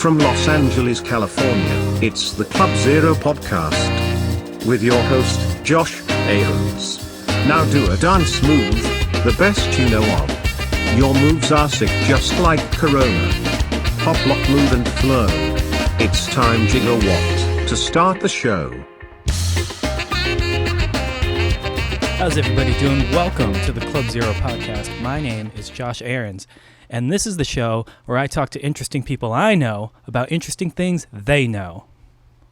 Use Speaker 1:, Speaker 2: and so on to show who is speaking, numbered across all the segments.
Speaker 1: From Los Angeles, California, it's the ClubZero podcast. With your host, Josh Ahrens. Now do a dance move, the best you know of. Your moves are sick just like Corona. Pop, lock, move and flow. It's time gigawatt to start the show.
Speaker 2: How's everybody doing? Welcome to the ClubZero podcast. My name is Josh Ahrens, and this is the show where I talk to interesting people I know about interesting things they know.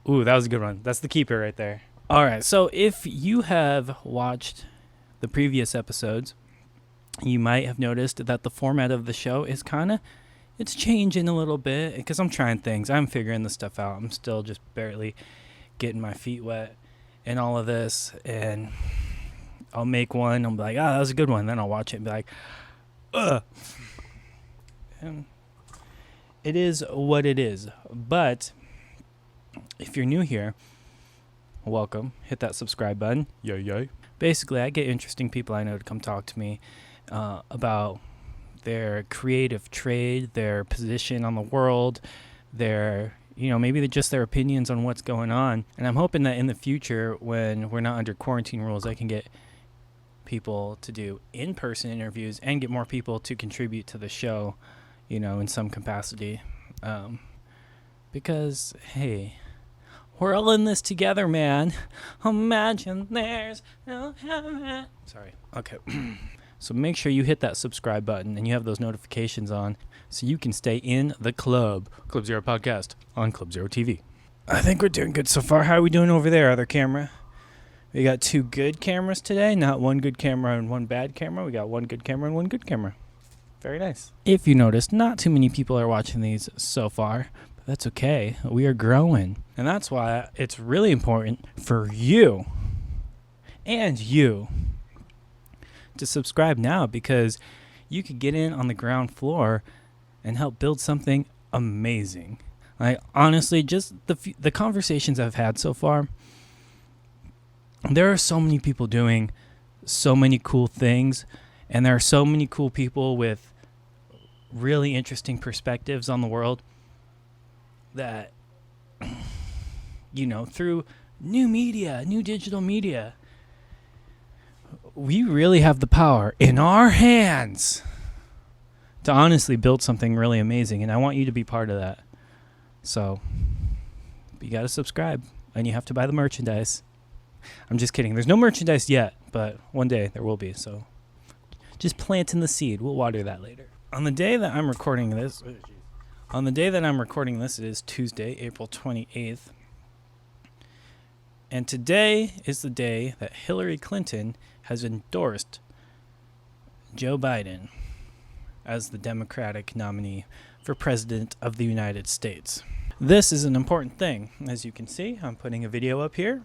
Speaker 2: Ooh, that was a good one. That's the keeper right there. All right, so if you have watched the previous episodes, you might have noticed that the format of the show is it's changing a little bit because I'm trying things. I'm figuring this stuff out. I'm still just barely getting my feet wet in all of this, and I'll make one. I'll be like, that was a good one. Then I'll watch it and be like, ugh. And it is what it is. But if you're new here, welcome. Hit that subscribe button. Yay. Basically, I get interesting people I know to come talk to me about their creative trade, their position on the world, maybe just their opinions on what's going on. And I'm hoping that in the future, when we're not under quarantine rules, I can get people to do in-person interviews and get more people to contribute to the show, in some capacity. Because, hey, we're all in this together, man. Imagine there's no heaven. Sorry. Okay. So make sure you hit that subscribe button and you have those notifications on so you can stay in the club. ClubZero podcast on ClubZeroTV. I think we're doing good so far. How are we doing over there, other camera? We got 2 good cameras today, not 1 good camera and 1 bad camera. We got 1 good camera and 1 good camera. Very nice. If you noticed, not too many people are watching these so far, but that's okay. We are growing. And that's why it's really important for you and you to subscribe now, because you could get in on the ground floor and help build something amazing. Like, honestly, just the conversations I've had so far, there are so many people doing so many cool things, and there are so many cool people with really interesting perspectives on the world that, through new digital media, we really have the power in our hands to honestly build something really amazing, and I want you to be part of that. So you got to subscribe, and you have to buy the merchandise. I'm just kidding. There's no merchandise yet, but one day there will be. So just planting the seed. We'll water that later. On the day that I'm recording this, it is Tuesday, April 28th. And today is the day that Hillary Clinton has endorsed Joe Biden as the Democratic nominee for President of the United States. This is an important thing. As you can see, I'm putting a video up here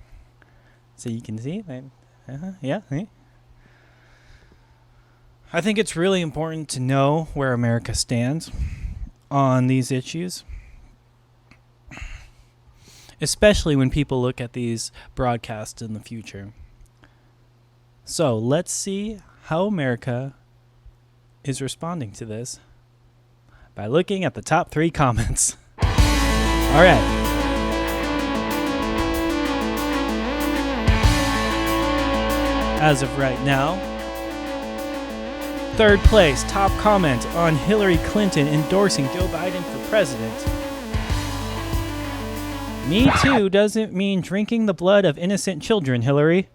Speaker 2: so you can see. I think it's really important to know where America stands on these issues, especially when people look at these broadcasts in the future. So let's see how America is responding to this by looking at the top 3 comments. All right. As of right now, 3rd place, top comment on Hillary Clinton endorsing Joe Biden for president. Me too doesn't mean drinking the blood of innocent children, Hillary.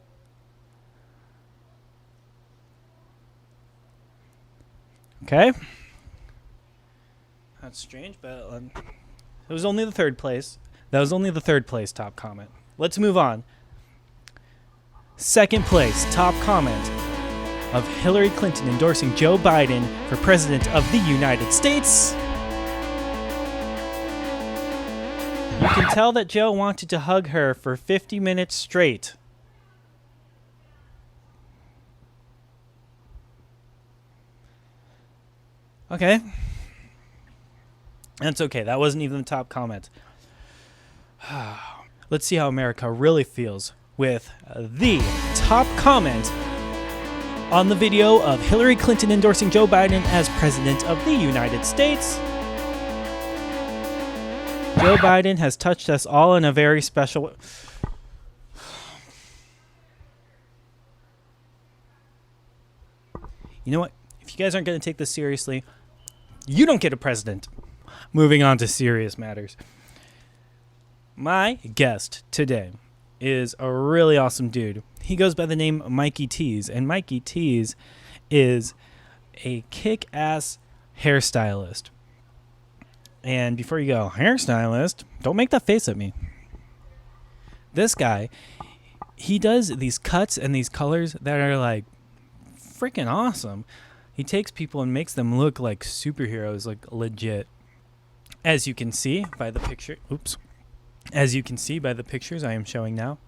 Speaker 2: Okay. That's strange, but it was only the 3rd place. That was only the 3rd place top comment. Let's move on. 2nd place, top comment of Hillary Clinton endorsing Joe Biden for President of the United States. You can tell that Joe wanted to hug her for 50 minutes straight. Okay. That's okay. That wasn't even the top comment. Let's see how America really feels with the top comment on the video of Hillary Clinton endorsing Joe Biden as President of the United States. Joe Biden has touched us all in a very special way. You know what? If you guys aren't going to take this seriously, you don't get a president. Moving on to serious matters. My guest today is a really awesome dude. He goes by the name Mikey Teeze, and Mikey Teeze is a kick-ass hairstylist. And before you go, hairstylist, don't make that face at me. This guy, he does these cuts and these colors that are like freaking awesome. He takes people and makes them look like superheroes, like legit. As you can see by the picture, as you can see by the pictures I am showing now.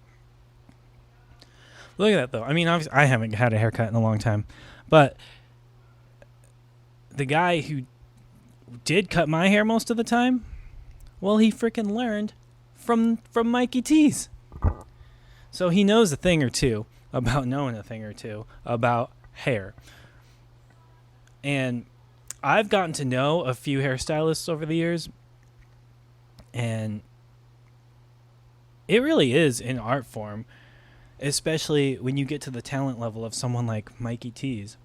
Speaker 2: Look at that though. I mean, obviously I haven't had a haircut in a long time, but the guy who did cut my hair most of the time, well, he freaking learned from Mikey Teeze. So he knows a thing or two about knowing a thing or two about hair. And I've gotten to know a few hairstylists over the years, and it really is an art form, especially when you get to the talent level of someone like Mikey Teeze.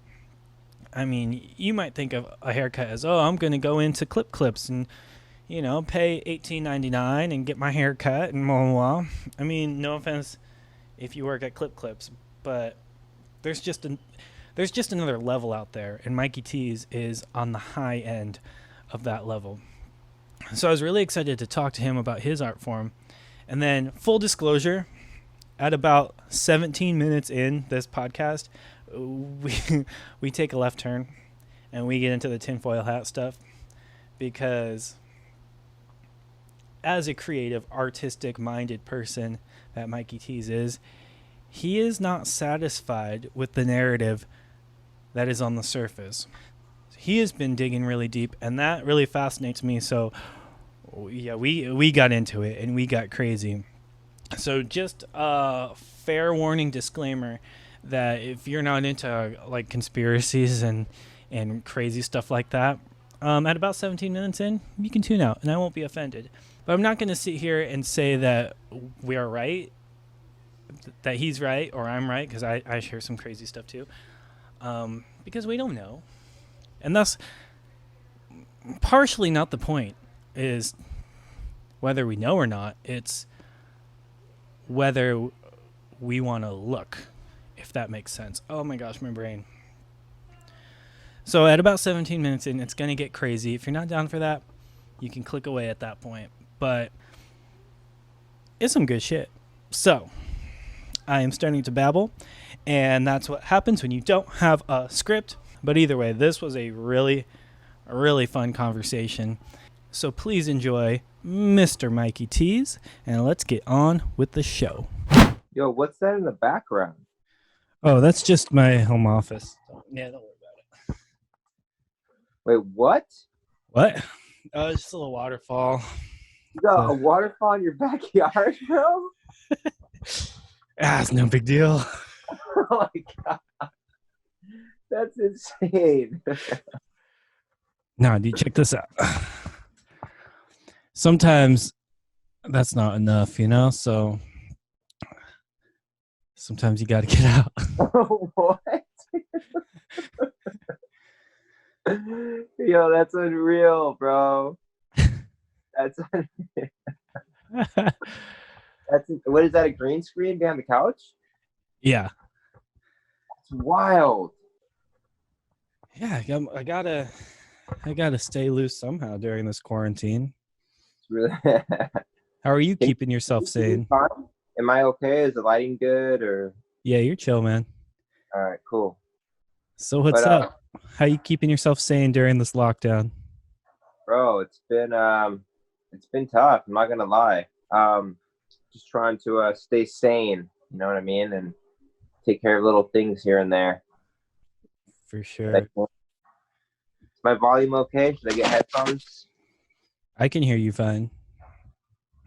Speaker 2: I mean, you might think of a haircut as, oh, I'm going to go into Clips and, you know, pay $18.99 and get my hair cut and blah, blah, blah. I mean, no offense if you work at Clips, but there's just another level out there, and Mikey Teeze is on the high end of that level. So I was really excited to talk to him about his art form. And then, full disclosure, at about 17 minutes in this podcast, we take a left turn and we get into the tinfoil hat stuff, because as a creative, artistic minded person that Mikey Teeze is, he is not satisfied with the narrative that is on the surface. He has been digging really deep, and that really fascinates me. So yeah, we got into it and we got crazy. So just a fair warning disclaimer that if you're not into like conspiracies and crazy stuff like that, at about 17 minutes in, you can tune out and I won't be offended. But I'm not going to sit here and say that we are right, that he's right or I'm right, because I share some crazy stuff too, because we don't know. And that's partially not the point, is whether we know or not. It's whether we want to look, if that makes sense. Oh my gosh, my brain. So at about 17 minutes in, it's going to get crazy. If you're not down for that, you can click away at that point. But it's some good shit. So I am starting to babble, and that's what happens when you don't have a script. But either way, this was a really fun conversation. So please enjoy Mr. Mikey Teeze, and let's get on with the show.
Speaker 3: Yo, what's that in the background?
Speaker 2: Oh, that's just my home office. Yeah, don't worry about it.
Speaker 3: Wait, what?
Speaker 2: What? Oh, it's just a little waterfall.
Speaker 3: You got a waterfall in your backyard, bro?
Speaker 2: It's no big deal.
Speaker 3: Oh my god. That's insane.
Speaker 2: No, dude, check this out. Sometimes that's not enough, you know? So sometimes you got to get out.
Speaker 3: What? Yo, that's unreal, bro. That's unreal. What is that, a green screen behind the couch?
Speaker 2: Yeah.
Speaker 3: It's wild.
Speaker 2: Yeah, I gotta stay loose somehow during this quarantine.
Speaker 3: It's really
Speaker 2: How are you keeping yourself sane?
Speaker 3: Am I okay? Is the lighting good or?
Speaker 2: Yeah, you're chill, man.
Speaker 3: All right, cool.
Speaker 2: So what's up? How you keeping yourself sane during this lockdown?
Speaker 3: Bro, it's been tough. I'm not gonna lie. Just trying to stay sane. You know what I mean, and take care of little things here and there.
Speaker 2: For sure.
Speaker 3: Is my volume okay? Should I get headphones?
Speaker 2: I can hear you fine.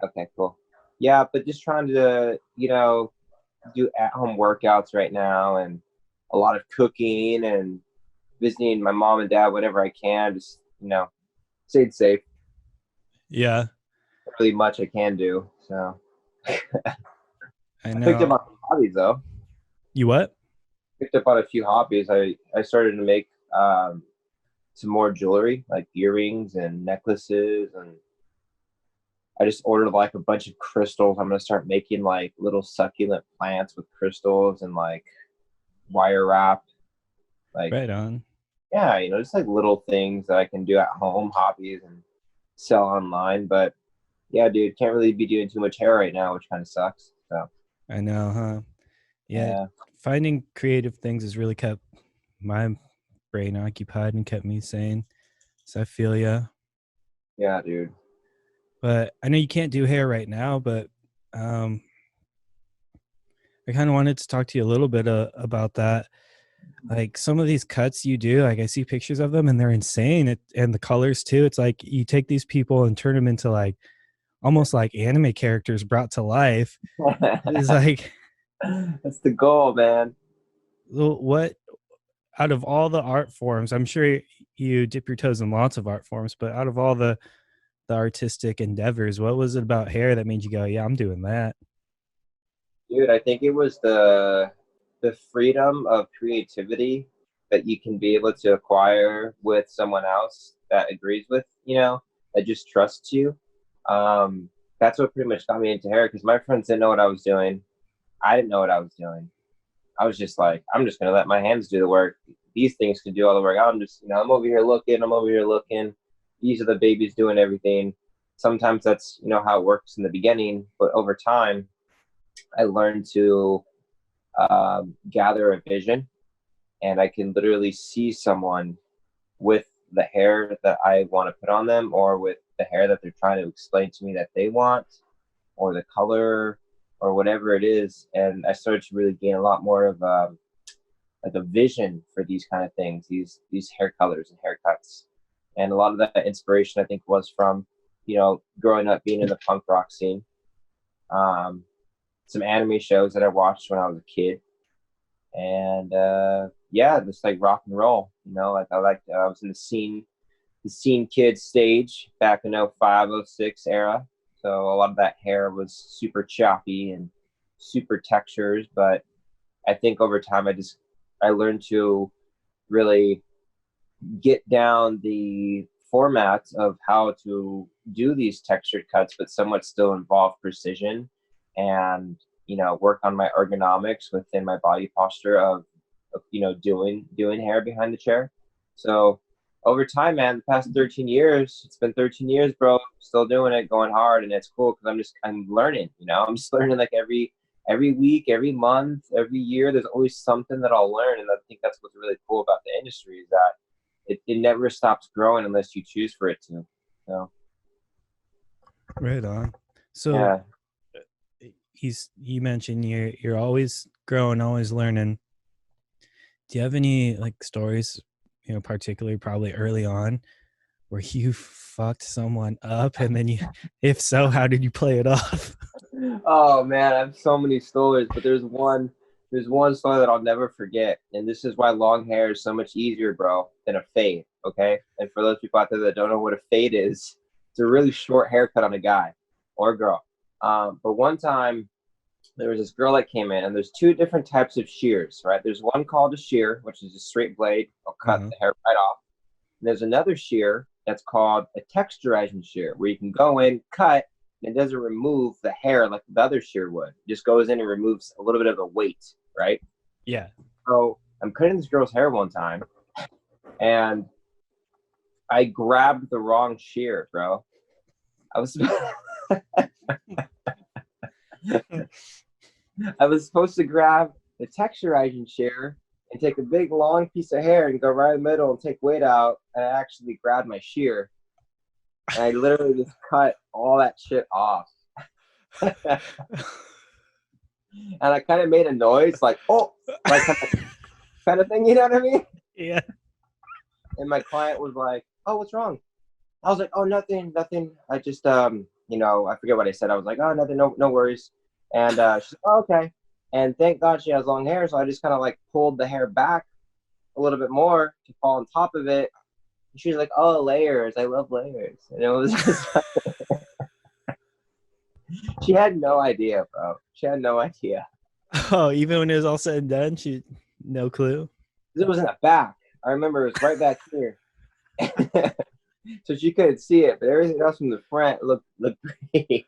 Speaker 3: Okay, cool. Yeah, but just trying to, do at-home workouts right now, and a lot of cooking and visiting my mom and dad whenever I can. Just, staying safe.
Speaker 2: Yeah.
Speaker 3: really much I can do. So
Speaker 2: I
Speaker 3: I picked up
Speaker 2: know.
Speaker 3: on some hobbies though.
Speaker 2: You what?
Speaker 3: Picked up on a few hobbies. I started to make some more jewelry, like earrings and necklaces, and I just ordered like a bunch of crystals. I'm gonna start making like little succulent plants with crystals and like wire wrap. Like,
Speaker 2: Right on.
Speaker 3: yeah, just like little things that I can do at home, hobbies, and sell online. But yeah, dude, can't really be doing too much hair right now, which kind of sucks. So
Speaker 2: I know, huh? Yeah,
Speaker 3: yeah,
Speaker 2: finding creative things has really kept my brain occupied and kept me sane. So I feel ya.
Speaker 3: yeah, dude.
Speaker 2: But I know you can't do hair right now, but um, I kind of wanted to talk to you a little bit about that. Like some of these cuts you do, like I see pictures of them and they're insane. And the colors too. It's like you take these people and turn them into like almost like anime characters brought to life. It's like,
Speaker 3: That's the goal, man.
Speaker 2: what out of all the art forms, I'm sure you dip your toes in lots of art forms, but out of all the artistic endeavors, what was it about hair that made you go, yeah, I'm doing that?
Speaker 3: Dude, I think it was the freedom of creativity that you can be able to acquire with someone else that agrees with, that just trusts you. That's what pretty much got me into hair because my friends didn't know what I was doing. I didn't know what I was doing. I was just like, I'm just gonna let my hands do the work. These things can do all the work. I'm just, I'm over here looking. I'm over here looking. These are the babies doing everything. Sometimes that's, how it works in the beginning, but over time, I learned to gather a vision, and I can literally see someone with the hair that I want to put on them, or with the hair that they're trying to explain to me that they want, or the color, or whatever it is. And I started to really gain a lot more of like a vision for these kind of things, these hair colors and haircuts. And a lot of that inspiration, I think, was from, growing up being in the punk rock scene. Some anime shows that I watched when I was a kid, and yeah, just like rock and roll. Like I was in the scene kid stage back in 05, 06 era. So a lot of that hair was super choppy and super textures, but I think over time I learned to really get down the formats of how to do these textured cuts, but somewhat still involve precision and, work on my ergonomics within my body posture of doing hair behind the chair. So over time, man, the past 13 years, it's been 13 years, bro, still doing it, going hard. And it's cool because I'm learning, I'm just learning like every week, every month, every year. There's always something that I'll learn. And I think that's what's really cool about the industry is that it never stops growing unless you choose for it to. So
Speaker 2: Right on. So
Speaker 3: yeah.
Speaker 2: you mentioned you're always growing, always learning. Do you have any like stories, particularly probably early on, where you fucked someone up, and then if so, how did you play it off?
Speaker 3: Oh man, I have so many stories, but there's one story that I'll never forget, and this is why long hair is so much easier, bro, than a fade. Okay, and for those people out there that don't know what a fade is, it's a really short haircut on a guy or a girl. But one time there was this girl that came in, and there's two different types of shears, right? There's one called a shear, which is a straight blade. I'll cut the hair right off. And there's another shear that's called a texturizing shear, where you can go in, cut, and it doesn't remove the hair like the other shear would. It just goes in and removes a little bit of the weight, right?
Speaker 2: Yeah.
Speaker 3: So I'm cutting this girl's hair one time, and I grabbed the wrong shear, bro. I was I was supposed to grab the texturizing shear and take a big long piece of hair and go right in the middle and take weight out. And I actually grabbed my shear, and I literally just cut all that shit off. And I kind of made a noise like, oh, like kind of thing, you know what I mean?
Speaker 2: Yeah.
Speaker 3: And my client was like, oh, what's wrong? I was like, oh, nothing. I just, I forget what I said. I was like, oh, nothing, no worries. And she's like, oh, okay. And thank God she has long hair. So I just kind of like pulled the hair back a little bit more to fall on top of it. And she's like, oh, layers. I love layers. And it was just She had no idea, bro. She had no idea.
Speaker 2: Oh, even when it was all said and done, she no clue.
Speaker 3: It was in the back. I remember it was right back here. So she couldn't see it, but everything else from the front looked great.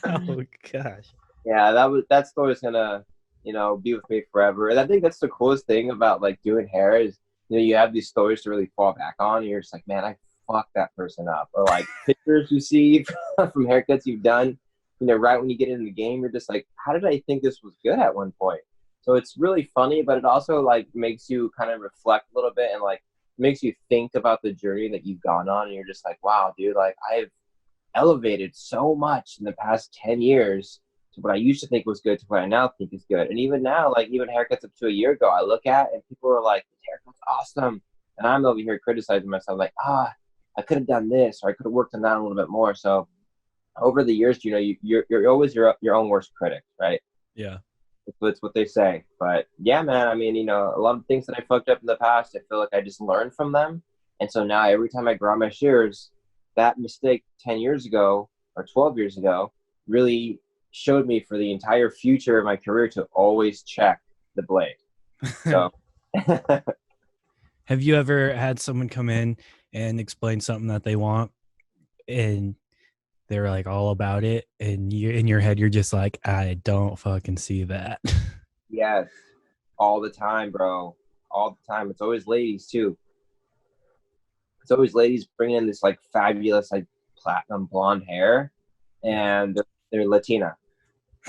Speaker 2: Oh gosh.
Speaker 3: Yeah, that story's gonna, be with me forever. And I think that's the coolest thing about like doing hair is, you have these stories to really fall back on. And you're just like, man, I fucked that person up. Or like pictures you see from haircuts you've done, right when you get in the game, you're just like, how did I think this was good at one point? So it's really funny, but it also like makes you kind of reflect a little bit and like makes you think about the journey that you've gone on. And you're just like, wow, dude, like I've elevated so much in the past 10 years to what I used to think was good to what I now think is good. And even now, like even haircuts up to a year ago, I look at and people are like, this haircut's awesome. And I'm over here criticizing myself like, I could have done this or I could have worked on that a little bit more. So over the years, you're always your own worst critic, right?
Speaker 2: Yeah.
Speaker 3: It's what they say. But yeah, man, I mean, a lot of things that I fucked up in the past, I feel like I just learned from them. And so now every time I grow my shears, that mistake 10 years ago or 12 years ago really showed me for the entire future of my career to always check the blade. So
Speaker 2: have you ever had someone come in and explain something that they want and they're like all about it and you in your head you're just like, I don't fucking see that?
Speaker 3: Yes, all the time, bro, all the time. It's always ladies too. It's always ladies bringing in this like fabulous like platinum blonde hair and they're Latina.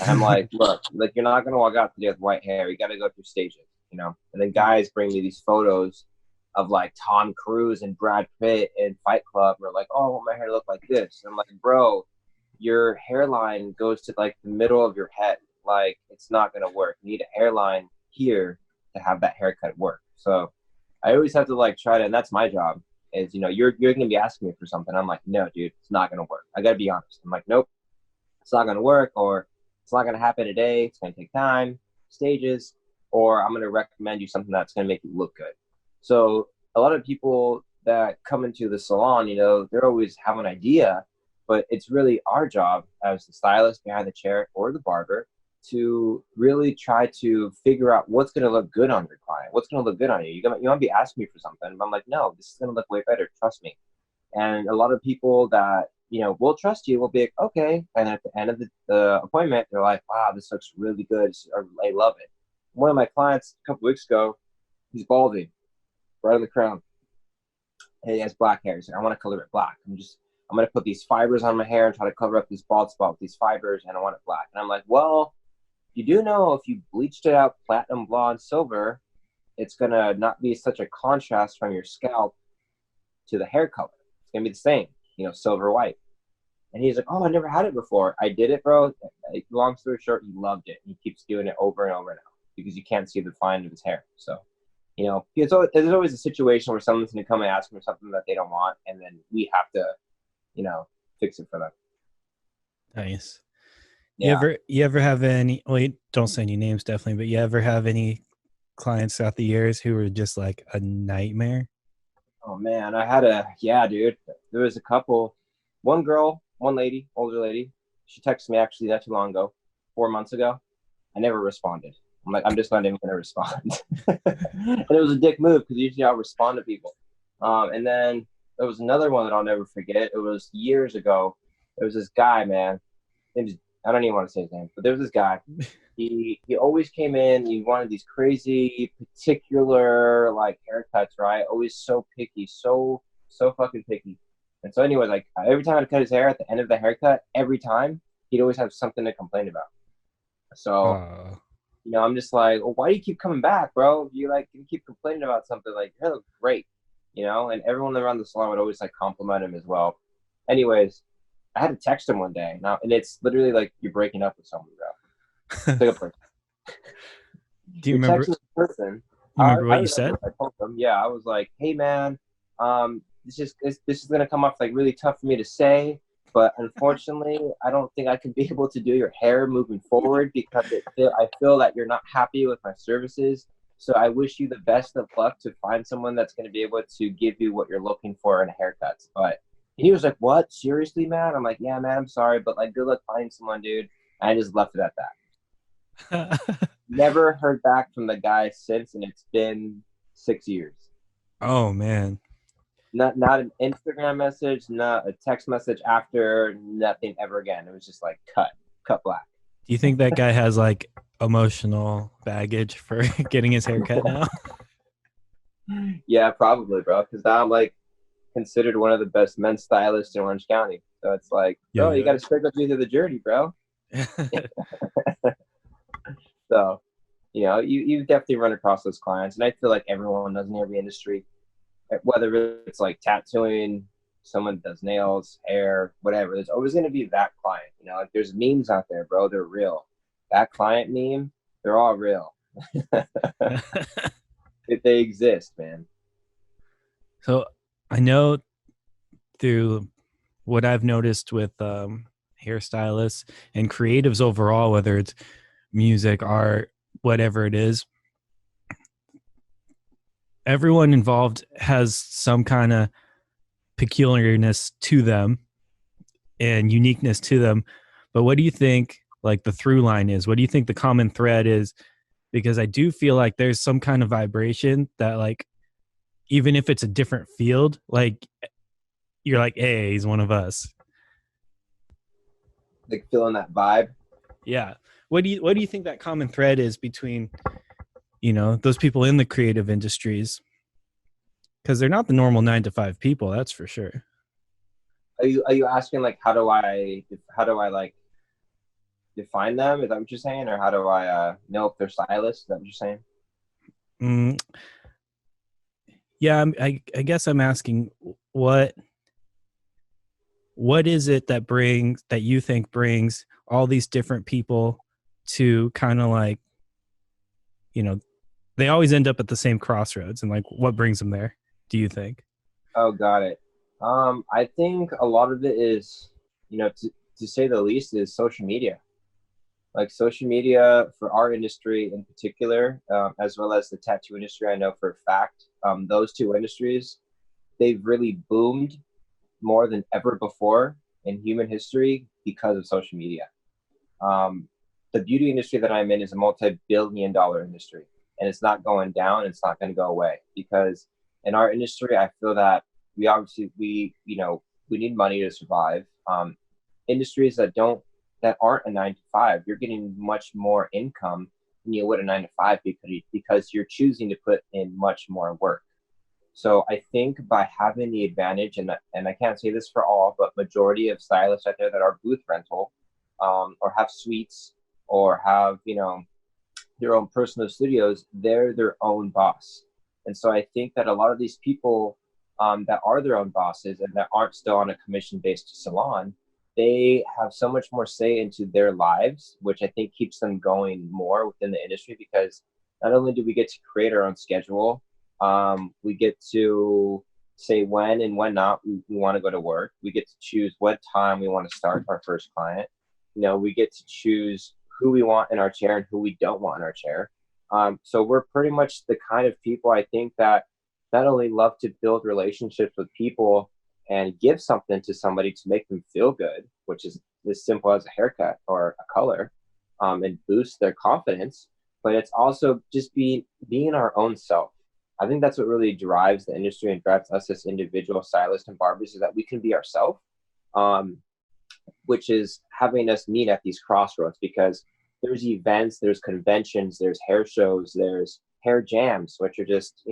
Speaker 3: And I'm like, look, like you're not gonna walk out today with white hair. You gotta go through stages, And then guys bring me these photos of like Tom Cruise and Brad Pitt in Fight Club. Or like, oh, I want my hair to look like this. And I'm like, bro, your hairline goes to like the middle of your head. Like it's not gonna work. You need a hairline here to have that haircut work. So I always have to like try to, and that's my job. Is you're gonna be asking me for something. I'm like, no, dude, it's not gonna work. I gotta be honest. I'm like, nope, it's not gonna work, or it's not gonna happen today. It's gonna take time, stages, or I'm gonna recommend you something that's gonna make you look good. So a lot of people that come into the salon, they're always have an idea, but it's really our job as the stylist behind the chair or the barber to really try to figure out what's going to look good on your client, what's going to look good on you. You want to be asking me for something, but I'm like, no, this is going to look way better. Trust me. And a lot of people that, will trust you will be like, okay. And at the end of the appointment, they're like, wow, this looks really good. I love it. One of my clients a couple weeks ago, he's balding right on the crown. And he has black hair. He's like, I want to color it black. I'm going to put these fibers on my hair and try to cover up this bald spot with these fibers, and I want it black. And I'm like, well, you do know if you bleached it out platinum, blonde, silver, it's going to not be such a contrast from your scalp to the hair color. It's going to be the same, silver, white. And he's like, oh, I never had it before. I did it, bro. Long story short, he loved it. He keeps doing it over and over now because you can't see the fine of his hair. So, there's always a situation where someone's going to come and ask for something that they don't want, and then we have to, fix it for them.
Speaker 2: Nice.
Speaker 3: Yeah.
Speaker 2: You ever have any, well, don't say any names definitely, but you ever have any clients throughout the years who were just like a nightmare?
Speaker 3: Oh man, yeah, dude. There was a couple, one girl, one lady, older lady. She texted me actually not too long ago, 4 months ago. I never responded. I'm like, I'm just not even going to respond. And it was a dick move because usually I'll respond to people. And then there was another one that I'll never forget. It was years ago. There was this guy, man. I don't even want to say his name, but there was this guy. He always came in. He wanted these crazy, particular like haircuts, right? Always so picky, so fucking picky. And so, anyways, like every time I'd cut his hair at the end of the haircut, every time he'd always have something to complain about. So, I'm just like, well, why do you keep coming back, bro? You keep complaining about something. Like, your hair looks great, And everyone around the salon would always like compliment him as well. Anyways, I had to text him one day now, and it's literally like you're breaking up with someone, bro. Take a break.
Speaker 2: Do you remember?
Speaker 3: Person,
Speaker 2: you remember what you said?
Speaker 3: I told them, yeah, I was like, hey man, this is gonna come off like really tough for me to say, but unfortunately, I don't think I can be able to do your hair moving forward because I feel that you're not happy with my services. So I wish you the best of luck to find someone that's going to be able to give you what you're looking for in haircuts. But And he was like, "What? Seriously, man?" I'm like, "Yeah, man, I'm sorry, but like, good luck finding someone, dude." And I just left it at that. Never heard back from the guy since, and it's been 6 years.
Speaker 2: Oh man.
Speaker 3: Not an Instagram message, not a text message after, nothing ever again. It was just like cut black.
Speaker 2: Do you think that guy has like emotional baggage for getting his hair cut now?
Speaker 3: Yeah, probably, bro. Because now I'm like considered one of the best men's stylists in Orange County. So it's like, bro, you got to struggle through the journey, bro. So, you definitely run across those clients, and I feel like everyone does in every industry, whether it's like tattooing, someone does nails, hair, whatever. There's always going to be that client. Like there's memes out there, bro. They're real. That client meme, they're all real. They exist, man.
Speaker 2: So I know through what I've noticed with hairstylists and creatives overall, whether it's music, art, whatever it is, everyone involved has some kind of peculiarness to them and uniqueness to them. But what do you think like the through line is? What do you think the common thread is? Because I do feel like there's some kind of vibration that like, even if it's a different field, like you're like, hey, he's one of us.
Speaker 3: Like feeling that vibe.
Speaker 2: Yeah. What do you think that common thread is between, those people in the creative industries? Because they're not the normal 9-to-5 people, that's for sure.
Speaker 3: Are you asking like how do I like define them? Is that what you're saying, or how do I know if they're stylists? Is that what you're saying?
Speaker 2: Yeah, I guess I'm asking what is it that you think brings all these different people to kind of like, they always end up at the same crossroads, and like what brings them there, do you think?
Speaker 3: Oh, got it. I think a lot of it is, to say the least, is social media. Like social media for our industry in particular, as well as the tattoo industry, I know for a fact, those two industries, they've really boomed more than ever before in human history because of social media. The beauty industry that I'm in is a multi-billion-dollar industry, and it's not going down. It's not going to go away because in our industry, I feel that we need money to survive. Industries that aren't a 9-to-5, you're getting much more income than you would a 9-to-5 because you're choosing to put in much more work. So I think by having the advantage, and I can't say this for all, but majority of stylists out there that are booth rental, or have suites, or have their own personal studios, they're their own boss. And so I think that a lot of these people that are their own bosses and that aren't still on a commission-based salon, they have so much more say into their lives, which I think keeps them going more within the industry, because not only do we get to create our own schedule, we get to say when and when not we want to go to work. We get to choose what time we want to start our first client. We get to choose who we want in our chair and who we don't want in our chair. So we're pretty much the kind of people, I think, that not only love to build relationships with people and give something to somebody to make them feel good, which is as simple as a haircut or a color, and boost their confidence, but it's also just being our own self. I think that's what really drives the industry and drives us as individual stylists and barbers, is that we can be ourselves, which is having us meet at these crossroads, because there's events, there's conventions, there's hair shows, there's hair jams, which are just,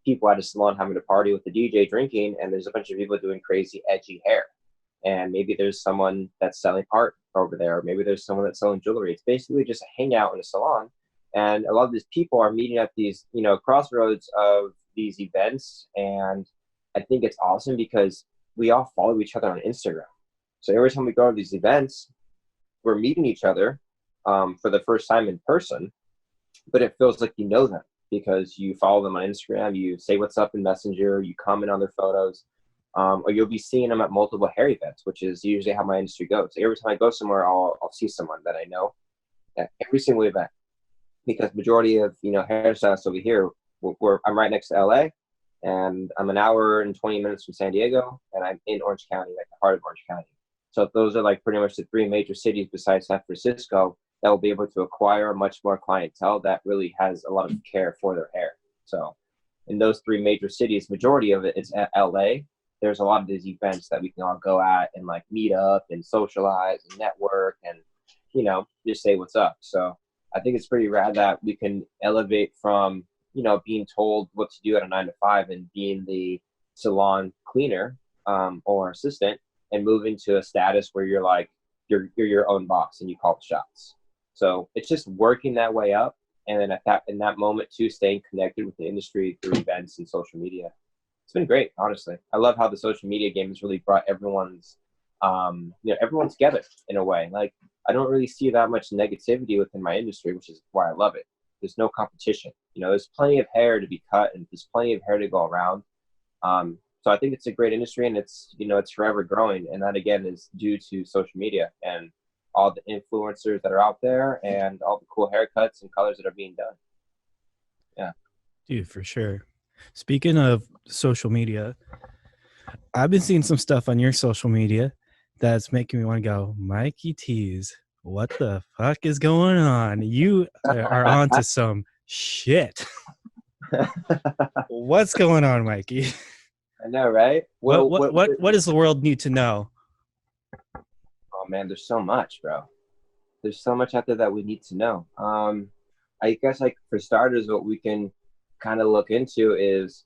Speaker 3: people at a salon having a party with the DJ drinking, and there's a bunch of people doing crazy, edgy hair. And maybe there's someone that's selling art over there, or maybe there's someone that's selling jewelry. It's basically just a hangout in a salon. And a lot of these people are meeting at these, crossroads of these events. And I think it's awesome because we all follow each other on Instagram. So every time we go to these events, we're meeting each other for the first time in person, but it feels like you know them because you follow them on Instagram, you say what's up in Messenger, you comment on their photos, or you'll be seeing them at multiple hair events, which is usually how my industry goes. So every time I go somewhere, I'll see someone that I know at every single event, because majority of hairstylists over here, I'm right next to LA, and I'm an hour and 20 minutes from San Diego, and I'm in Orange County, like the heart of Orange County. So those are like pretty much the three major cities besides San Francisco that will be able to acquire much more clientele that really has a lot of care for their hair. So in those three major cities, majority of it is at LA. There's a lot of these events that we can all go at and like meet up and socialize and network and, you know, just say what's up. So I think it's pretty rad that we can elevate from, you know, being told what to do at a 9 to 5 and being the salon cleaner or assistant, and move into a status where you're like, you're your own boss and you call the shots. So it's just working that way up. And then in that moment too, staying connected with the industry through events and social media. It's been great, honestly. I love how the social media game has really brought everyone's, everyone together in a way. Like, I don't really see that much negativity within my industry, which is why I love it. There's no competition. You know, there's plenty of hair to be cut and there's plenty of hair to go around. So I think it's a great industry, and it's forever growing. And that, again, is due to social media and all the influencers that are out there and all the cool haircuts and colors that are being done. Yeah.
Speaker 2: Dude, for sure. Speaking of social media, I've been seeing some stuff on your social media that's making me want to go, Mikey Teeze, what the fuck is going on? You are onto some shit. What's going on, Mikey?
Speaker 3: I know, right?
Speaker 2: What does the world need to know?
Speaker 3: Oh man, there's so much, bro. There's so much out there that we need to know. I guess, like, for starters, what we can kind of look into is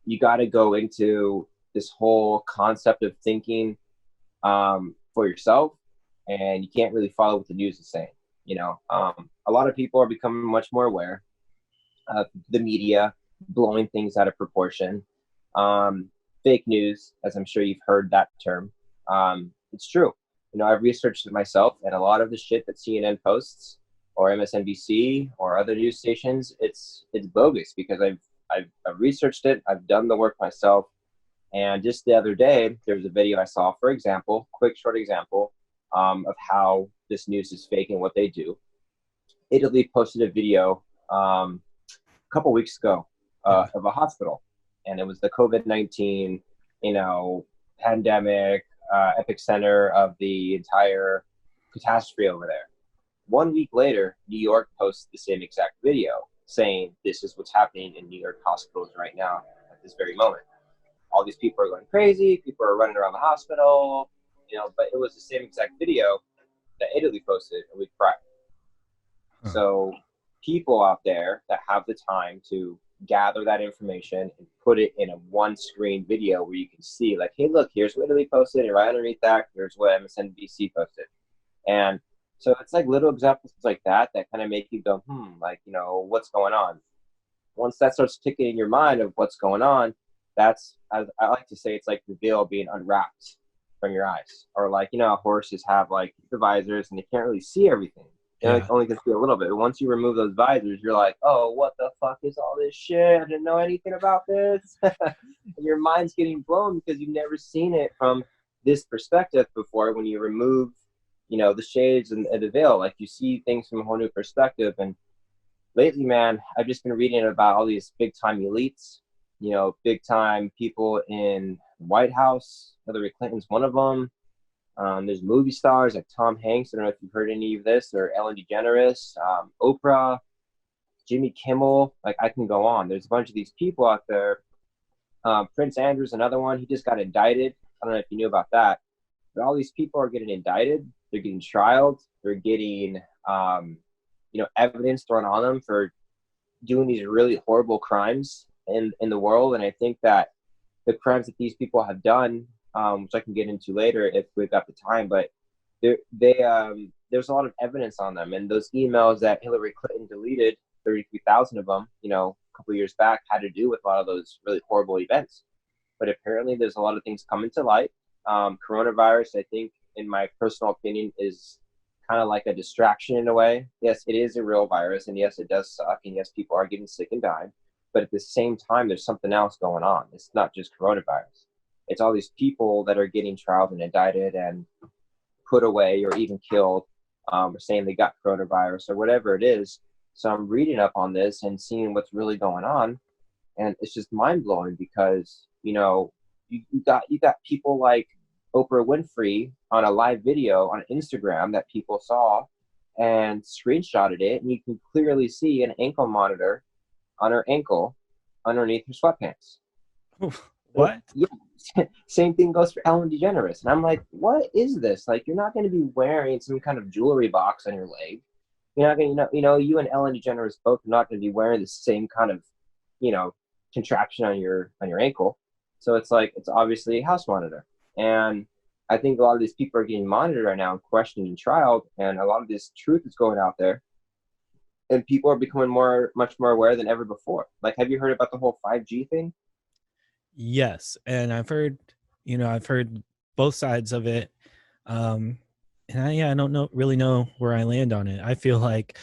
Speaker 3: you got to go into this whole concept of thinking for yourself, and you can't really follow what the news is saying. You know, a lot of people are becoming much more aware of the media blowing things out of proportion. Fake news, as I'm sure you've heard that term. It's true. You know, I've researched it myself, and a lot of the shit that CNN posts or MSNBC or other news stations, it's bogus, because I've researched it. I've done the work myself. And just the other day, there was a video I saw, for example, quick short example of how this news is fake and what they do. Italy posted a video a couple weeks ago of a hospital, and it was the COVID-19, pandemic, epicenter of the entire catastrophe over there. 1 week later, New York posts the same exact video saying this is what's happening in New York hospitals right now at this very moment. All these people are going crazy. People are running around the hospital, but it was the same exact video that Italy posted a week prior. So people out there that have the time to gather that information and put it in a one-screen video where you can see, like, hey, look, here's what Italy posted, and right underneath that, here's what MSNBC posted. And so it's like little examples like that kind of make you go, what's going on? Once that starts ticking in your mind of what's going on, that's, as I like to say, it's like the veil being unwrapped from your eyes. Or like, horses have like the visors and they can't really see everything. They only can see a little bit. But once you remove those visors, you're like, oh, what the fuck is all this shit? I didn't know anything about this. And your mind's getting blown because you've never seen it from this perspective before. When you remove, the shades and the veil, like, you see things from a whole new perspective. And lately, man, I've just been reading about all these big time elites, big time people in the White House. Hillary Clinton's one of them. There's movie stars like Tom Hanks. I don't know if you've heard any of this, or Ellen DeGeneres, Oprah, Jimmy Kimmel. Like, I can go on. There's a bunch of these people out there. Prince Andrew's another one. He just got indicted. I don't know if you knew about that. But all these people are getting indicted. They're getting trialed. They're getting, evidence thrown on them for doing these really horrible crimes in the world. And I think that the crimes that these people have done, which I can get into later if we've got the time, but there's a lot of evidence on them. And those emails that Hillary Clinton deleted, 33,000 of them, a couple of years back, had to do with a lot of those really horrible events. But apparently there's a lot of things coming to light. Coronavirus, I think, in my personal opinion, is kind of like a distraction in a way. Yes, it is a real virus, and yes, it does suck, and yes, people are getting sick and dying. But at the same time, there's something else going on. It's not just coronavirus. It's all these people that are getting trialed and indicted and put away or even killed, or saying they got coronavirus or whatever it is. So I'm reading up on this and seeing what's really going on. And it's just mind blowing because, you got people like Oprah Winfrey on a live video on Instagram that people saw and screenshotted it, and you can clearly see an ankle monitor on her ankle underneath her sweatpants.
Speaker 2: What?
Speaker 3: Yeah. Same thing goes for Ellen DeGeneres. And I'm like, what is this? Like, you're not going to be wearing some kind of jewelry box on your leg. You're not going to, you and Ellen DeGeneres both are not going to be wearing the same kind of, contraption on your ankle. So it's like, it's obviously a house monitor. And I think a lot of these people are getting monitored right now and questioned and trialed, and a lot of this truth is going out there. And people are becoming much more aware than ever before. Like, have you heard about the whole 5G thing?
Speaker 2: Yes, and I've heard both sides of it. And I don't really know where I land on it. I feel like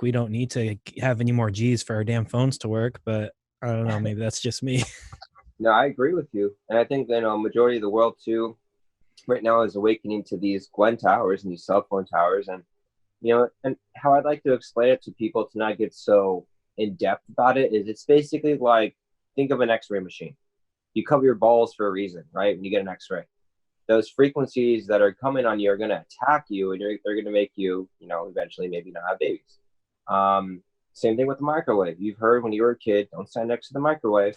Speaker 2: we don't need to have any more G's for our damn phones to work, but I don't know, maybe that's just me.
Speaker 3: No, I agree with you. And I think, majority of the world too right now is awakening to these Gwen towers and these cell phone towers. And, and how I'd like to explain it to people to not get so in depth about it is, it's basically like, think of an X-ray machine. You cover your balls for a reason, right? When you get an X-ray, those frequencies that are coming on you are going to attack you, and they're going to make you, eventually maybe not have babies. Same thing with the microwave. You've heard when you were a kid, don't stand next to the microwave.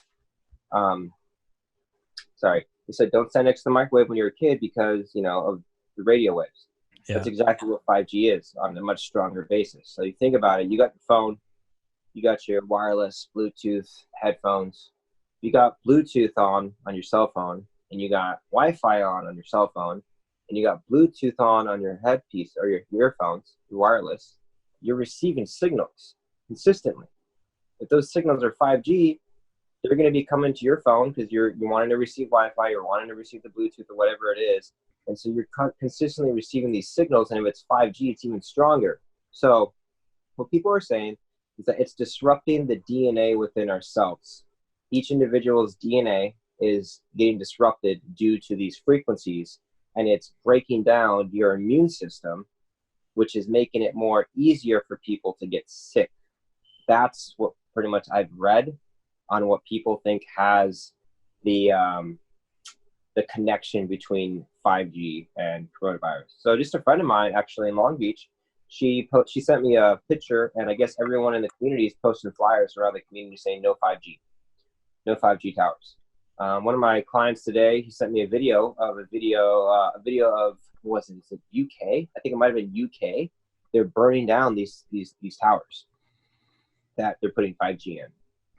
Speaker 3: Sorry, you said don't stand next to the microwave when you're a kid because, of the radio waves. Yeah. That's exactly what 5G is on a much stronger basis. So you think about it, you got your phone, you got your wireless Bluetooth headphones, you got Bluetooth on your cell phone, and you got Wi-Fi on your cell phone, and you got Bluetooth on your headpiece or your earphones, your wireless. You're receiving signals consistently. If those signals are 5G, they're going to be coming to your phone because you're wanting to receive Wi-Fi, you're wanting to receive the Bluetooth or whatever it is. And so you're consistently receiving these signals, and if it's 5G, it's even stronger. So what people are saying is that it's disrupting the DNA within ourselves. Each individual's DNA is getting disrupted due to these frequencies, and it's breaking down your immune system, which is making it more easier for people to get sick. That's what pretty much I've read on what people think has the connection between 5G and coronavirus. So just a friend of mine, actually in Long Beach, she sent me a picture, and I guess everyone in the community is posting flyers around the community saying no 5G, no 5G towers. One of my clients today, he sent me a video of what was it UK? I think it might have been UK. They're burning down these towers that they're putting 5G in.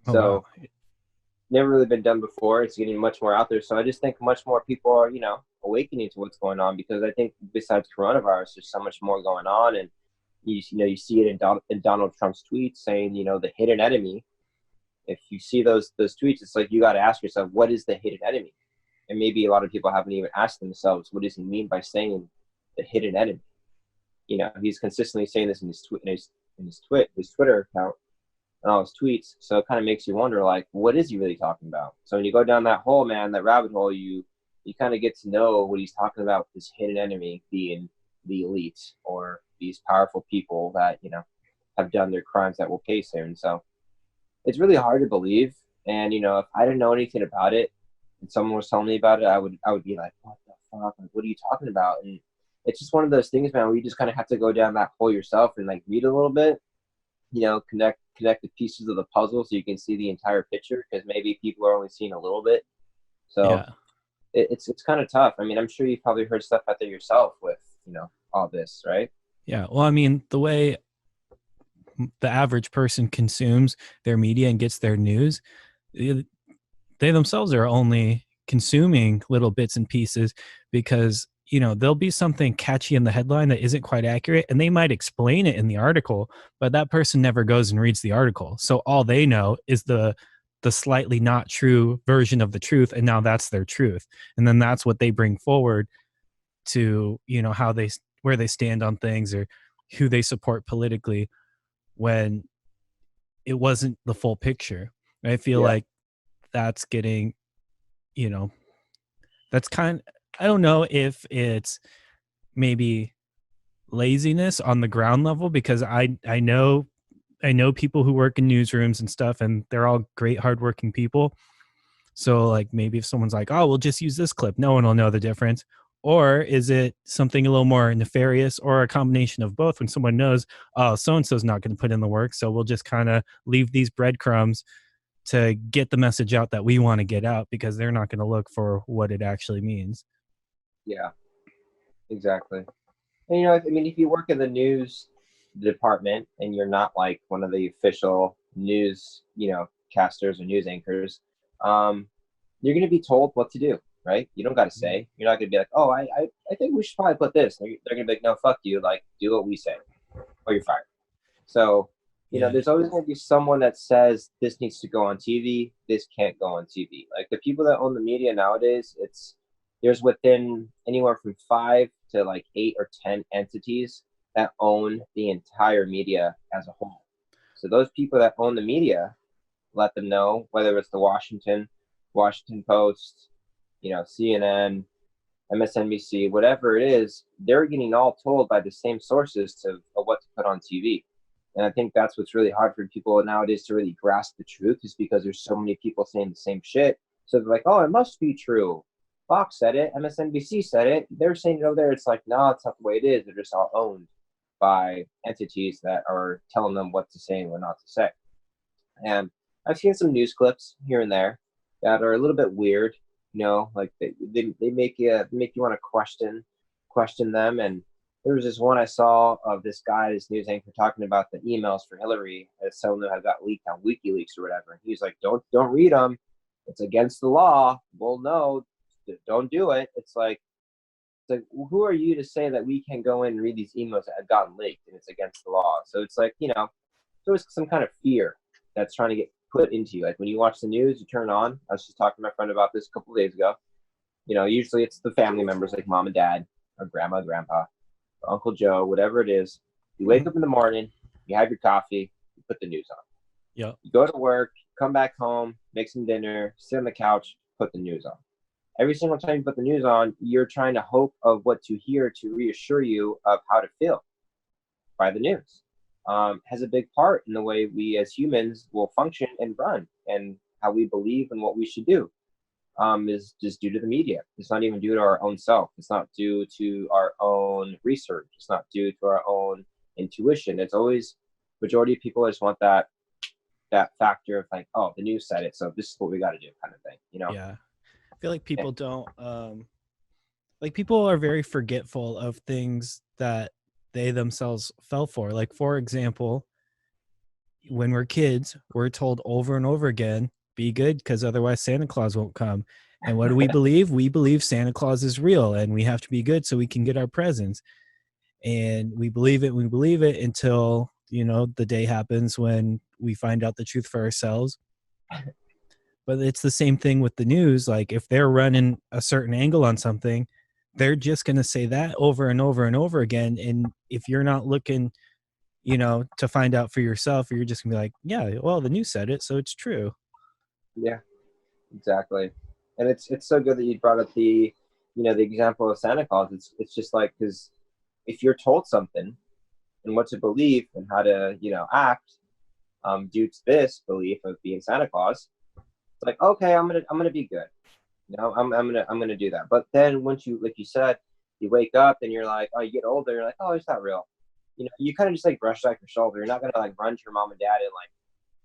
Speaker 2: Oh,
Speaker 3: So
Speaker 2: wow.
Speaker 3: Never really been done before. It's getting much more out there. So I just think much more people are, awakening to what's going on, because I think besides coronavirus, there's so much more going on. And you see it in Donald Trump's tweets saying, the hidden enemy. If you see those tweets, it's like you got to ask yourself, what is the hidden enemy? And maybe a lot of people haven't even asked themselves, what does he mean by saying the hidden enemy? He's consistently saying this in his Twitter account and all his tweets. So it kind of makes you wonder, like, what is he really talking about? So when you go down that hole, man, that rabbit hole, you kind of get to know what he's talking about, this hidden enemy being the elite or these powerful people that, have done their crimes that will pay soon. So it's really hard to believe. And, if I didn't know anything about it and someone was telling me about it, I would be like, what the fuck? Like, what are you talking about? And it's just one of those things, man, where you just kind of have to go down that hole yourself and like read a little bit, connect the pieces of the puzzle so you can see the entire picture, because maybe people are only seeing a little bit. So yeah. It's kind of tough. I mean, I'm sure you've probably heard stuff out there yourself with, all this, right?
Speaker 2: Yeah. Well, I mean, the way the average person consumes their media and gets their news, they themselves are only consuming little bits and pieces, because there'll be something catchy in the headline that isn't quite accurate, and they might explain it in the article, but that person never goes and reads the article. So all they know is the slightly not true version of the truth, and now that's their truth. And then that's what they bring forward to, where they stand on things or who they support politically, when it wasn't the full picture. I feel like that's getting, that's I don't know if it's maybe laziness on the ground level, because I know I know people who work in newsrooms and stuff, and they're all great, hardworking people. So like maybe if someone's like, oh, we'll just use this clip, no one will know the difference. Or is it something a little more nefarious or a combination of both when someone knows, oh, so-and-so's not going to put in the work. So we'll just kind of leave these breadcrumbs to get the message out that we want to get out because they're not going to look for what it actually means.
Speaker 3: Yeah, exactly. And, you know, I mean, if you work in the news department and you're not like one of the official news, you know, casters or news anchors, you're going to be told what to do, right? You don't got to say. You're not going to be like, oh, I think we should probably put this. They're going to be like, no, fuck you. Like, do what we say or you're fired. So, you know, there's always going to be someone that says this needs to go on TV. This can't go on TV. Like the people that own the media nowadays, there's within anywhere from 5 to like 8 or 10 entities that own the entire media as a whole. So those people that own the media, let them know, whether it's the Washington Post, you know, CNN, MSNBC, whatever it is, they're getting all told by the same sources of what to put on TV. And I think that's what's really hard for people nowadays to really grasp the truth, is because there's so many people saying the same shit. So they're like, oh, it must be true. Fox said it, MSNBC said it. They're saying it over there. It's like, no, it's not the way it is. They're just all owned by entities that are telling them what to say and what not to say. And I've seen some news clips here and there that are a little bit weird, you know, like they make you want to question them. And there was this one I saw of this guy, this news anchor, talking about the emails for Hillary, as some of them have got leaked on WikiLeaks or whatever. And he's like, don't read them. It's against the law. Well, no, don't do it. It's like who are you to say that we can go in and read these emails that have gotten leaked and it's against the law? So it's like, you know, there's some kind of fear that's trying to get put into you. Like when you watch the news, you turn it on. I was just talking to my friend about this a couple of days ago. You know, usually it's the family members like mom and dad or grandma, grandpa, or Uncle Joe, whatever it is. You wake up in the morning, you have your coffee, you put the news on.
Speaker 2: Yep.
Speaker 3: You go to work, come back home, make some dinner, sit on the couch, put the news on. Every single time you put the news on, you're trying to hope of what to hear to reassure you of how to feel by the news. Has a big part in the way we as humans will function and run, and how we believe and what we should do is just due to the media. It's not even due to our own self. It's not due to our own research. It's not due to our own intuition. It's always, majority of people just want that factor of like, oh, the news said it, so this is what we got to do, kind of thing, you know?
Speaker 2: Yeah. I feel like people don't, like people are very forgetful of things that they themselves fell for. Like, for example, when we're kids, we're told over and over again, be good because otherwise Santa Claus won't come. And what do we believe? We believe Santa Claus is real and we have to be good so we can get our presents. And we believe it until, you know, the day happens when we find out the truth for ourselves. But it's the same thing with the news. Like if they're running a certain angle on something, they're just going to say that over and over and over again. And if you're not looking, you know, to find out for yourself, you're just gonna be like, yeah, well, the news said it, so it's true.
Speaker 3: Yeah, exactly. And it's so good that you brought up the, you know, the example of Santa Claus. It's just like, because if you're told something and what to believe and how to, you know, act due to this belief of being Santa Claus, it's like, okay, I'm gonna be good. You know, I'm gonna do that. But then once you, like you said, you wake up and you're like, oh, you get older, you're like, oh, it's not real. You know, you kind of just like brush back your shoulder. You're not gonna like run to your mom and dad and like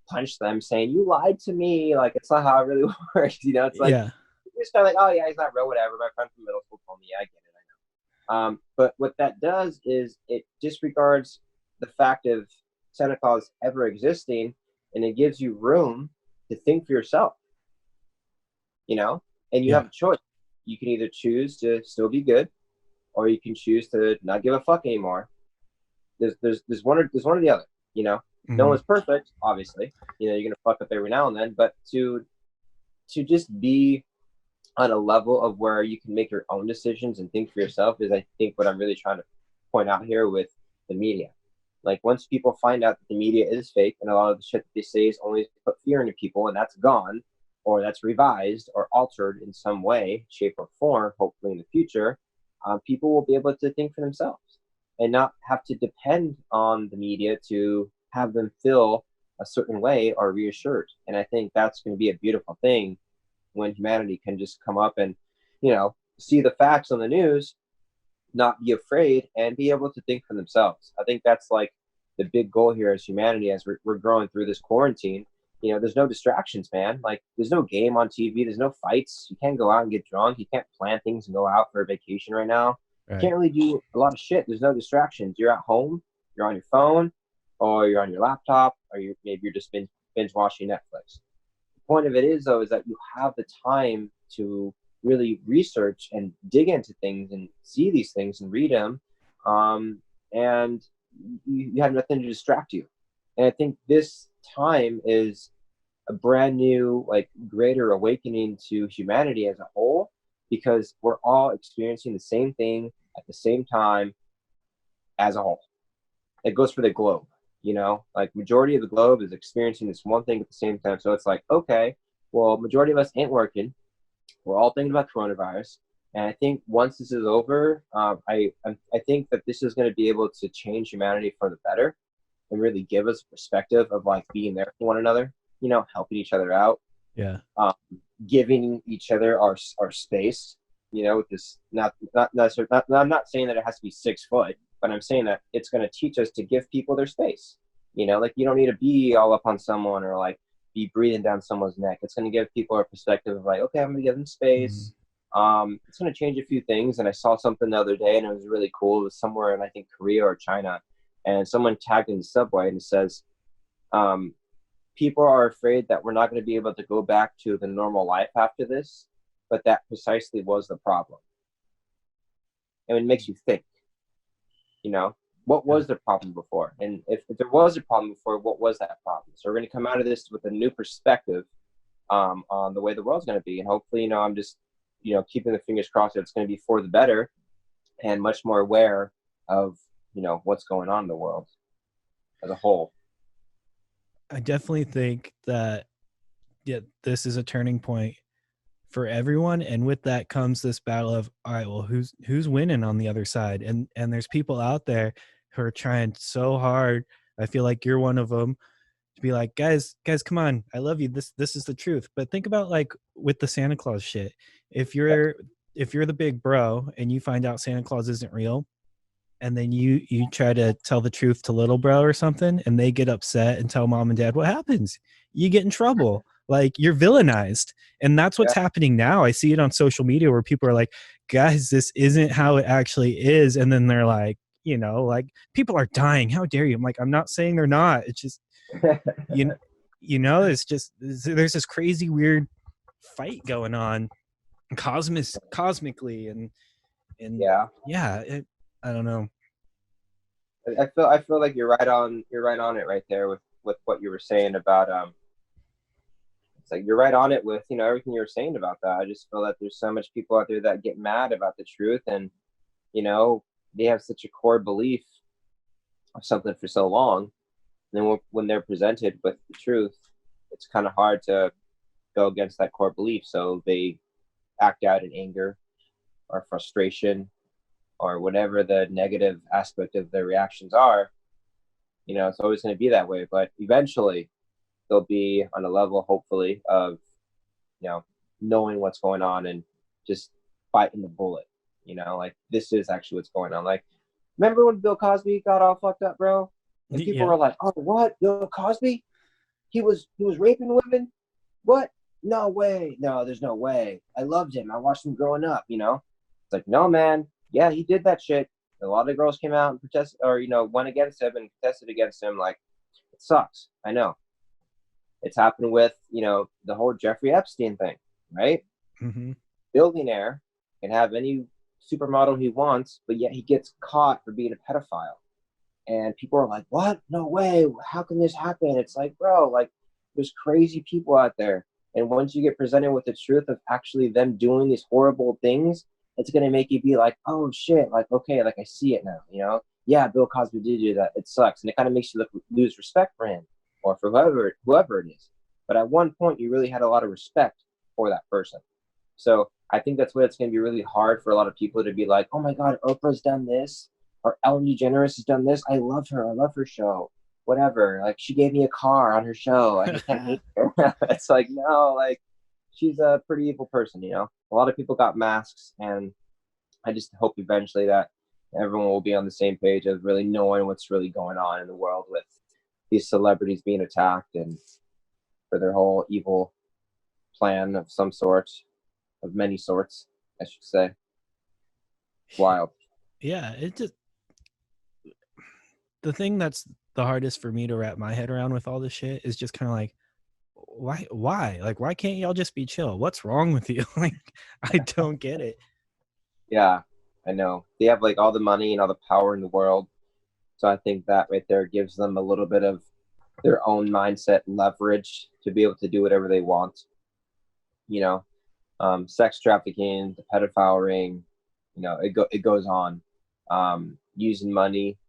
Speaker 3: punch them saying you lied to me. Like it's not how it really works. You know, it's like you're just kind of like, oh yeah, he's not real, whatever. My friend from middle school told me, yeah, I get it, I know. But what that does is it disregards the fact of Santa Claus ever existing, and it gives you room to think for yourself. You know, and you have a choice. You can either choose to still be good, or you can choose to not give a fuck anymore. There's one or the other. You know, no one's perfect, obviously. You know, you're gonna fuck up every now and then, but to just be on a level of where you can make your own decisions and think for yourself is, I think, what I'm really trying to point out here with the media. Like once people find out that the media is fake and a lot of the shit that they say is only to put fear into people, and that's gone, or that's revised or altered in some way, shape, or form, hopefully in the future, people will be able to think for themselves and not have to depend on the media to have them feel a certain way or reassured. And I think that's going to be a beautiful thing when humanity can just come up and, see the facts on the news, not be afraid, and be able to think for themselves. I think that's like the big goal here as humanity, as we're growing through this quarantine. There's no distractions, man. Like, there's no game on TV. There's no fights. You can't go out and get drunk. You can't plan things and go out for a vacation right now.
Speaker 2: Right.
Speaker 3: You can't really do a lot of shit. There's no distractions. You're at home. You're on your phone, or you're on your laptop, or maybe you're just binge watching Netflix. The point of it is, though, is that you have the time to really research and dig into things and see these things and read them, and you have nothing to distract you. And I think this time is a brand new, like, greater awakening to humanity as a whole, because we're all experiencing the same thing at the same time as a whole. It goes for the globe, like majority of the globe is experiencing this one thing at the same time. So it's like, okay, well, majority of us ain't working. We're all thinking about coronavirus. And I think once this is over, I think that this is going to be able to change humanity for the better and really give us a perspective of, like, being there for one another, helping each other out.
Speaker 2: Yeah.
Speaker 3: Giving each other our space, with this, not I'm not saying that it has to be 6 foot, but I'm saying that it's going to teach us to give people their space. Like, you don't need to be all up on someone or, like, be breathing down someone's neck. It's going to give people a perspective of, like, okay, I'm going to give them space. It's going to change a few things. And I saw something the other day, and it was really cool. It was somewhere in, I think, Korea or China, and someone tagged in the subway, and it says, people are afraid that we're not going to be able to go back to the normal life after this, but that precisely was the problem. And it makes you think, what was the problem before? And if there was a problem before, what was that problem? So we're going to come out of this with a new perspective on the way the world's going to be. And hopefully, I'm just, keeping the fingers crossed that it's going to be for the better and much more aware of, what's going on in the world as a whole.
Speaker 2: I definitely think that, this is a turning point for everyone, and with that comes this battle of, all right, well, who's winning on the other side? And there's people out there who are trying so hard. I feel like you're one of them, to be like, guys, come on, I love you. This is the truth. But think about, like, with the Santa Claus shit. If you're the big bro and you find out Santa Claus isn't real, and then you try to tell the truth to little bro or something, and they get upset and tell mom and dad, what happens? You get in trouble. Like, you're villainized. And that's what's happening now. I see it on social media where people are like, guys, this isn't how it actually is. And then they're like, like, people are dying. How dare you? I'm like, I'm not saying they're not. It's just, it's just, there's this crazy weird fight going on cosmically. And I don't know.
Speaker 3: I feel like you're right on it right there with what you were saying about it's like you're right on it with everything you were saying about that. I just feel that there's so much people out there that get mad about the truth, and they have such a core belief of something for so long, and then when they're presented with the truth, it's kind of hard to go against that core belief, so they act out in anger or frustration or whatever the negative aspect of their reactions are. It's always going to be that way, but eventually they'll be on a level, hopefully, of, knowing what's going on and just biting the bullet, like, this is actually what's going on. Like, remember when Bill Cosby got all fucked up, bro? And people were like, oh, what? Bill Cosby? He was raping women? What? No way. No, there's no way. I loved him. I watched him growing up, It's like, no, man. Yeah, he did that shit. A lot of girls came out and protested, or, went against him and protested against him. Like, it sucks. I know. It's happened with, the whole Jeffrey Epstein thing, right?
Speaker 2: Mm-hmm.
Speaker 3: Billionaire can have any supermodel he wants, but yet he gets caught for being a pedophile. And people are like, what? No way. How can this happen? It's like, bro, like, there's crazy people out there. And once you get presented with the truth of actually them doing these horrible things, it's going to make you be like, oh shit, like, okay, like, I see it now, Yeah, Bill Cosby did do that. It sucks. And it kind of makes you lose respect for him or for whoever it is. But at one point, you really had a lot of respect for that person. So I think that's why it's going to be really hard for a lot of people to be like, oh my God, Oprah's done this, or Ellen DeGeneres has done this. I love her. I love her show. whatever. Like, she gave me a car on her show. Like, I can't hate her. It's like, no, like, she's a pretty evil person, you know? A lot of people got masks, and I just hope eventually that everyone will be on the same page of really knowing what's really going on in the world with these celebrities being attacked and for their whole evil plan of some sort, of many sorts, I should say. Wild.
Speaker 2: Yeah, it just, the thing that's the hardest for me to wrap my head around with all this shit is just kind of like, why? Like, why can't y'all just be chill? What's wrong with you? Like, I don't get it.
Speaker 3: Yeah, I know. They have like all the money and all the power in the world. So I think that right there gives them a little bit of their own mindset leverage to be able to do whatever they want. You know, sex trafficking, the pedophile ring, you know, it goes on. Using money,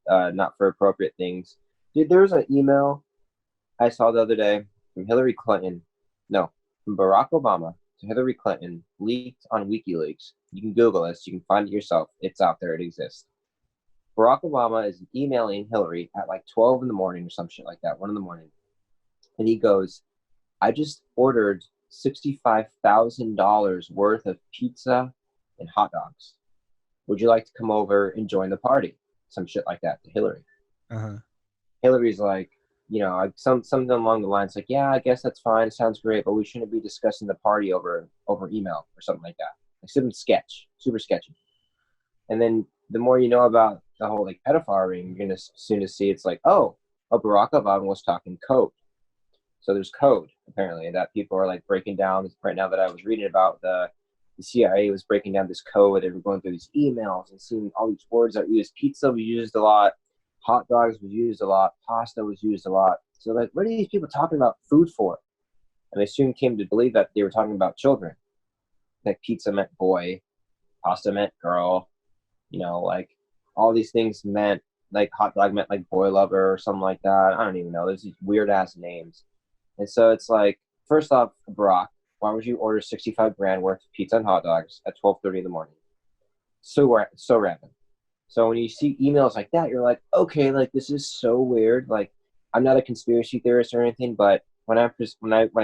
Speaker 3: not for appropriate things. Dude, there was an email I saw the other day from from Barack Obama to Hillary Clinton, leaked on WikiLeaks. You can Google this. You can find it yourself. It's out there. It exists. Barack Obama is emailing Hillary at like 12 in the morning or some shit like that, 1 in the morning. And he goes, I just ordered $65,000 worth of pizza and hot dogs. Would you like to come over and join the party? Some shit like that to Hillary.
Speaker 2: Uh-huh.
Speaker 3: Hillary's like, you know, something along the lines like, yeah, I guess that's fine. It sounds great, but we shouldn't be discussing the party over email or something like that. Like something super sketchy. And then the more you know about the whole like pedophile ring, you're gonna soon to see it's like, oh, Barack Obama was talking code. So there's code apparently that people are like breaking down right now. That I was reading about the CIA was breaking down this code and we're going through these emails and seeing all these words that we used. Pizza was used a lot. Hot dogs was used a lot. Pasta was used a lot. So like, what are these people talking about food for? And I soon came to believe that they were talking about children. Like pizza meant boy, pasta meant girl. You know, like all these things meant, like hot dog meant like boy lover or something like that. I don't even know. There's these weird ass names. And so it's like, first off, Barack, why would you order 65 grand worth of pizza and hot dogs at 12:30 in the morning? So random. So when you see emails like that, you're like, okay, like this is so weird. Like, I'm not a conspiracy theorist or anything, but when I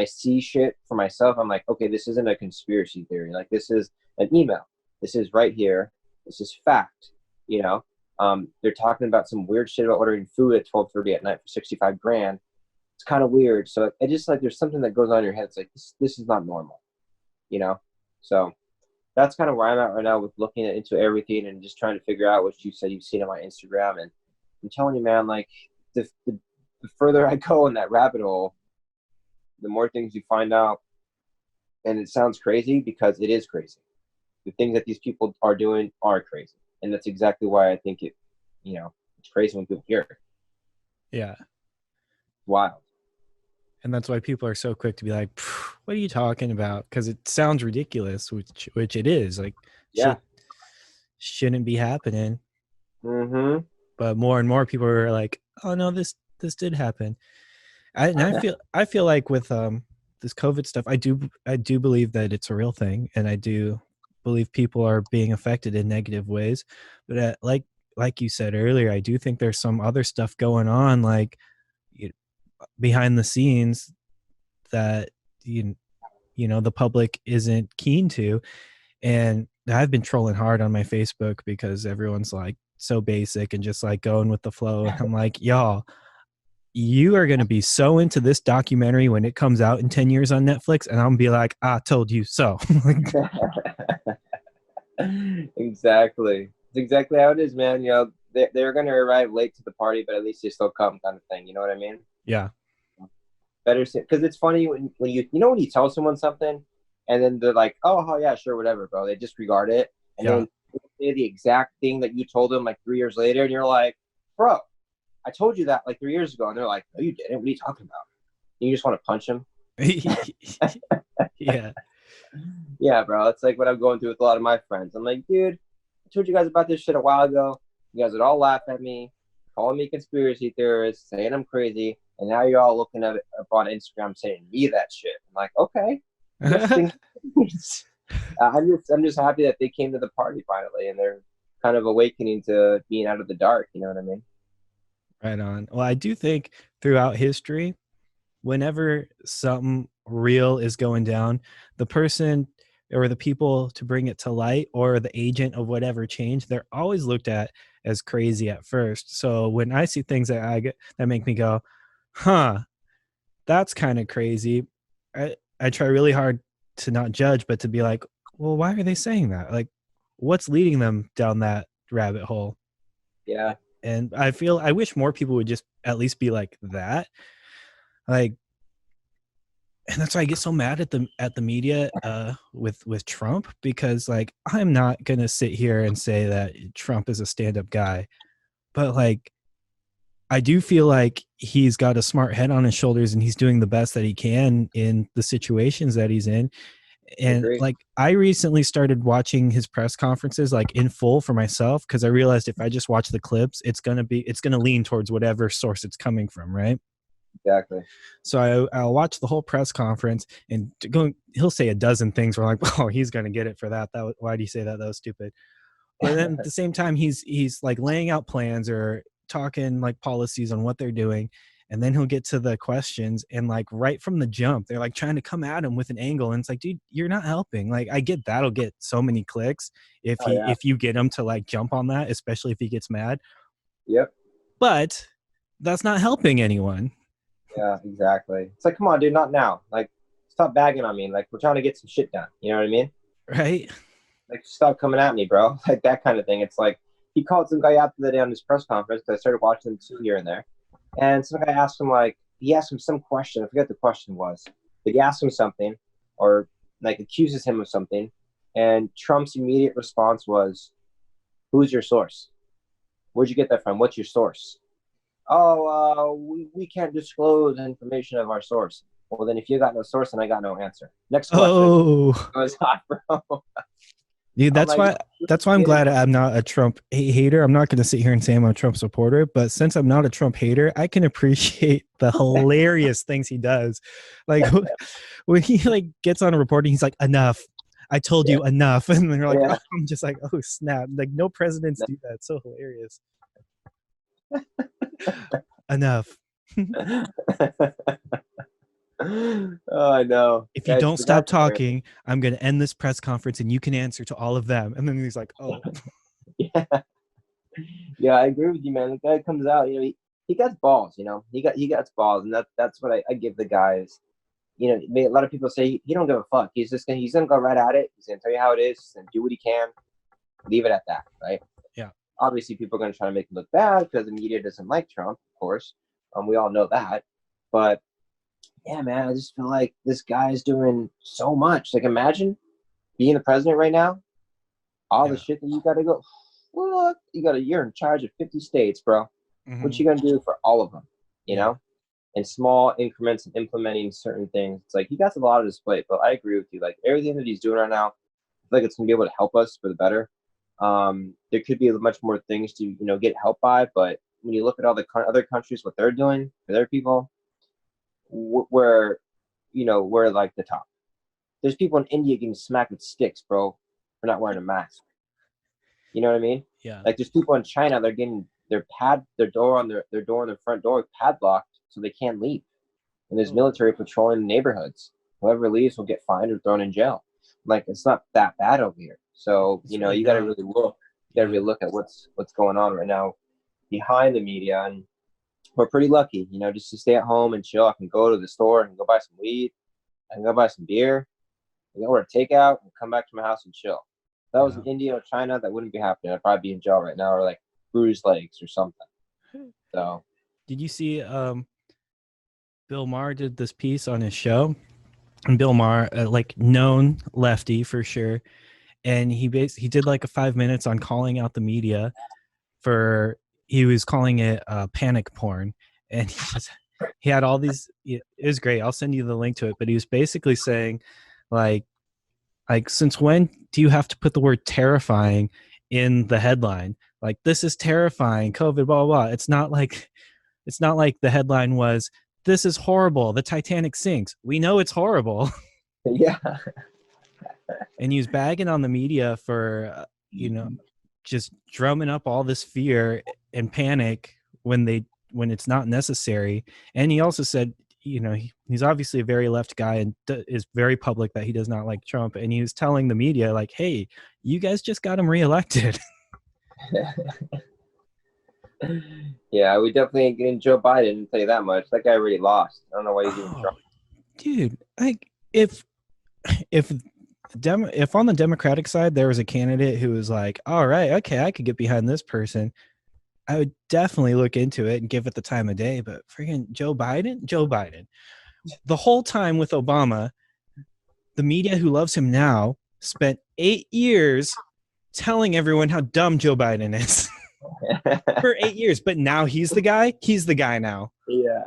Speaker 3: see shit for myself, I'm like, okay, this isn't a conspiracy theory. Like, this is an email. This is right here. This is fact. You know, they're talking about some weird shit about ordering food at 12:30 at night for 65 grand. It's kind of weird. So it just like there's something that goes on in your head. It's like this is not normal. You know, so. That's kind of where I'm at right now with looking into everything and just trying to figure out what you said you've seen on my Instagram. And I'm telling you, man, like the further I go in that rabbit hole, the more things you find out. And it sounds crazy because it is crazy. The things that these people are doing are crazy. And that's exactly why I think it, you know, it's crazy when people hear it.
Speaker 2: Yeah.
Speaker 3: Wild.
Speaker 2: And that's why people are so quick to be like, what are you talking about? Because it sounds ridiculous, which it is. Like,
Speaker 3: yeah,
Speaker 2: shouldn't be happening.
Speaker 3: Mm-hmm.
Speaker 2: But more and more people are like, oh no, this did happen. I feel like with this COVID stuff, I do believe that it's a real thing, and I do believe people are being affected in negative ways. But like you said earlier, I do think there's some other stuff going on, like behind the scenes that you know the public isn't keen to. And I've been trolling hard on my Facebook because everyone's like so basic and just like going with the flow. And I'm like, y'all, you are going to be so into this documentary when it comes out in 10 years on Netflix, and I'm gonna be like, I told you so.
Speaker 3: Exactly. It's exactly how it is, man. You know, they're going to arrive late to the party, but at least they still come, kind of thing. You know what I mean?
Speaker 2: Yeah.
Speaker 3: Better, because it's funny when when you tell someone something and then they're like, oh yeah, sure, whatever, bro. They disregard it. And then they say the exact thing that you told them like 3 years later. And you're like, bro, I told you that like 3 years ago. And they're like, no, you didn't. What are you talking about? And you just want to punch them.
Speaker 2: Yeah.
Speaker 3: Yeah, bro. It's like what I'm going through with a lot of my friends. I'm like, dude, I told you guys about this shit a while ago. You guys would all laugh at me, calling me conspiracy theorist, saying I'm crazy. And now you're all looking at it up on Instagram saying me that shit. I'm like, okay. I'm just happy that they came to the party finally, and they're kind of awakening to being out of the dark. You know what I mean?
Speaker 2: Right on. Well, I do think throughout history, whenever something real is going down, the person or the people to bring it to light or the agent of whatever change, they're always looked at as crazy at first. So when I see things that that make me go, huh, that's kind of crazy, I try really hard to not judge, but to be like, well, why are they saying that? Like, what's leading them down that rabbit hole?
Speaker 3: Yeah,
Speaker 2: And I wish more people would just at least be like that. Like, and that's why I get so mad at the media with Trump, because like I'm not gonna sit here and say that Trump is a stand-up guy, but like I do feel like he's got a smart head on his shoulders and he's doing the best that he can in the situations that he's in.
Speaker 3: I
Speaker 2: And
Speaker 3: agree.
Speaker 2: like I recently started watching his press conferences like in full for myself, because I realized if I just watch the clips, it's gonna lean towards whatever source it's coming from, right?
Speaker 3: Exactly.
Speaker 2: So I'll watch the whole press conference and he'll say a dozen things. We're like, oh, he's going to get it for that. Why do you say that? That was stupid. But then at the same time, he's like laying out plans or talking like policies on what they're doing. And then he'll get to the questions and like right from the jump, they're like trying to come at him with an angle. And it's like, dude, you're not helping. Like I get that'll get so many clicks
Speaker 3: Oh yeah.
Speaker 2: if you get him to like jump on that, especially if he gets mad.
Speaker 3: Yep.
Speaker 2: But that's not helping anyone.
Speaker 3: Yeah, exactly. It's like, come on, dude, not now. Like, stop bagging on me. Like, we're trying to get some shit done. You know what I mean?
Speaker 2: Right.
Speaker 3: Like, stop coming at me, bro. Like that kind of thing. It's like he called some guy out the other day on his press conference because I started watching them too here and there. And some guy asked him he asked him some question. I forget the question was, but he asked him something or like accuses him of something. And Trump's immediate response was, "Who's your source? Where'd you get that from? What's your source?" "Oh, we can't disclose information of our source." Well, then if you got no source, then I got no answer. Next question.
Speaker 2: Oh,
Speaker 3: It was hot, bro.
Speaker 2: dude,
Speaker 3: I'm
Speaker 2: that's
Speaker 3: like,
Speaker 2: why I'm glad I'm not a Trump hater. I'm not going to sit here and say I'm a Trump supporter, but since I'm not a Trump hater, I can appreciate the hilarious things he does. Like when he like gets on a reporting, he's like, "Enough. I told
Speaker 3: yeah,
Speaker 2: you enough." And they're like,
Speaker 3: yeah.
Speaker 2: oh, I'm just like, "Oh, snap." Like no presidents do that. It's so hilarious. Enough.
Speaker 3: Oh, I know.
Speaker 2: If you
Speaker 3: Yeah,
Speaker 2: don't
Speaker 3: the
Speaker 2: stop
Speaker 3: guy's hilarious.
Speaker 2: talking, I'm going to end this press conference and you can answer to all of them. And then he's like, "Oh."
Speaker 3: Yeah, yeah, I agree with you, man. The guy comes out, he got balls, he got balls, and that's what I give the guys. A lot of people say he don't give a fuck. He's gonna go right at it. He's gonna tell you how it is and do what he can. Leave it at that, right?
Speaker 2: Yeah.
Speaker 3: Obviously, people are gonna try to make him look bad because the media doesn't like Trump, of course. We all know that, but yeah, man, I just feel like this guy is doing so much. Like, imagine being the president right now. All the
Speaker 2: Yeah.
Speaker 3: shit that you got to go. What? You're in charge of 50 states, bro. What you
Speaker 2: Mhm.
Speaker 3: gonna do for all of them? You
Speaker 2: Yeah.
Speaker 3: know, in small increments and implementing certain things. It's like he got a lot of his plate, but I agree with you. Like everything that he's doing right now, I feel like it's gonna be able to help us for the better. There could be much more things to get help by, but when you look at all the other countries, what they're doing for their people, we're we're like the top. There's people in India getting smacked with sticks, bro, for not wearing a mask. You know what I mean?
Speaker 2: Yeah.
Speaker 3: Like there's people in China, they're getting their door on their door on their front door padlocked so they can't leave. And there's
Speaker 2: Oh.
Speaker 3: military patrolling the neighborhoods. Whoever leaves will get fined or thrown in jail. Like it's not that bad over here. So
Speaker 2: It's really
Speaker 3: you got to
Speaker 2: not.
Speaker 3: really look. You got to
Speaker 2: Yeah.
Speaker 3: really look at what's going on right now behind the media, and we're pretty lucky, just to stay at home and chill. I can go to the store and go buy some weed. I can go buy some beer. I can order takeout and come back to my house and chill. If that was
Speaker 2: Yeah.
Speaker 3: in India or China, that wouldn't be happening. I'd probably be in jail right now or like bruised legs or something. So
Speaker 2: Did you see Bill Maher did this piece on his show? And Bill Maher, like known lefty for sure, and he did like a 5 minutes on calling out the media for, he was calling it panic porn, and he had all these. It was great. I'll send you the link to it. But he was basically saying, like since when do you have to put the word terrifying in the headline? Like this is terrifying, COVID, blah blah blah. It's not like the headline was, "This is horrible. The Titanic sinks." We know it's horrible.
Speaker 3: yeah,
Speaker 2: And he was bagging on the media for, just drumming up all this fear and panic when when it's not necessary. And he also said, he's obviously a very left guy and is very public that he does not like Trump. And he was telling the media like, hey, you guys just got him reelected.
Speaker 3: Yeah, we definitely ain't getting Joe Biden, I'll tell you that much. That guy already lost. I don't know why he's even Trump.
Speaker 2: Dude, like if on the Democratic side there was a candidate who was like, all right, okay, I could get behind this person, I would definitely look into it and give it the time of day. But freaking Joe Biden, the whole time with Obama, the media who loves him now spent 8 years telling everyone how dumb Joe Biden is. For 8 years, but now he's the guy now.
Speaker 3: Yeah.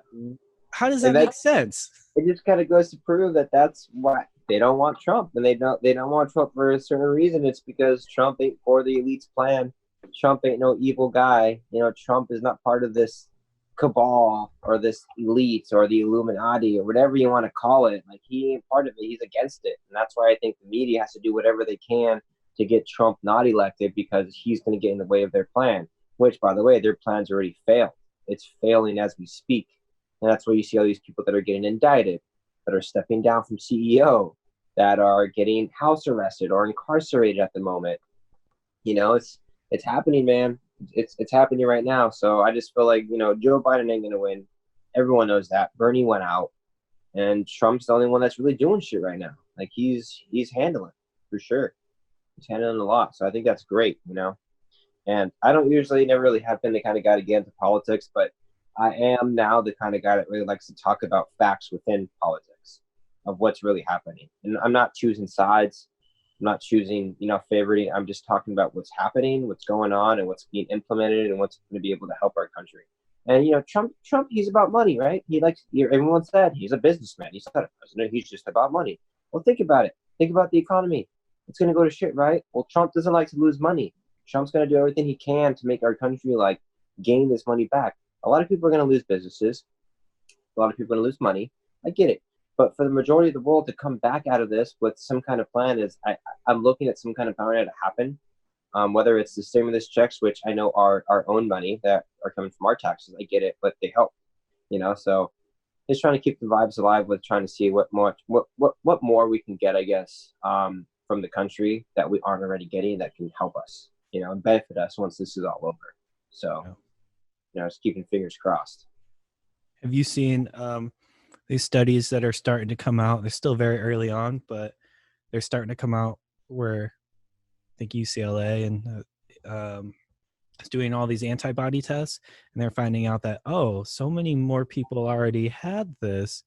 Speaker 2: How does that make sense?
Speaker 3: It just kind of goes to prove that that's why they don't want Trump, and they don't want Trump for a certain reason. It's because Trump ain't for the elite's plan. Trump ain't no evil guy. Trump is not part of this cabal or this elite or the Illuminati or whatever you want to call it. Like, he ain't part of it. He's against it. And that's why I think the media has to do whatever they can to get Trump not elected, because he's going to get in the way of their plan, which, by the way, their plan's already failed. It's failing as we speak. And that's why you see all these people that are getting indicted, that are stepping down from CEO, that are getting house arrested or incarcerated at the moment. It's happening, man. It's happening right now. So I just feel like, Joe Biden ain't going to win. Everyone knows that. Bernie went out, and Trump's the only one that's really doing shit right now. Like, he's handling for sure. He's handling a lot. So I think that's great, And I don't never really have been the kind of guy to get into politics, but I am now the kind of guy that really likes to talk about facts within politics of what's really happening. And I'm not choosing sides. I'm not choosing, favoriting. I'm just talking about what's happening, what's going on, and what's being implemented, and what's going to be able to help our country. And, Trump, he's about money, right? Everyone said he's a businessman. He's not a president. He's just about money. Well, think about it. Think about the economy. It's going to go to shit, right? Well, Trump doesn't like to lose money. Trump's going to do everything he can to make our country, gain this money back. A lot of people are going to lose businesses. A lot of people are going to lose money. I get it. But for the majority of the world to come back out of this with some kind of plan I'm looking at some kind of plan to happen. Whether it's the stimulus checks, which I know are our own money that are coming from our taxes. I get it, but they help, so just trying to keep the vibes alive with trying to see what more we can get, I guess, from the country that we aren't already getting that can help us, and benefit us once this is all over. So, just keeping fingers crossed.
Speaker 2: Have you seen these studies that are starting to come out? They're still very early on, but they're starting to come out where I think UCLA and is doing all these antibody tests, and they're finding out that, so many more people already had this,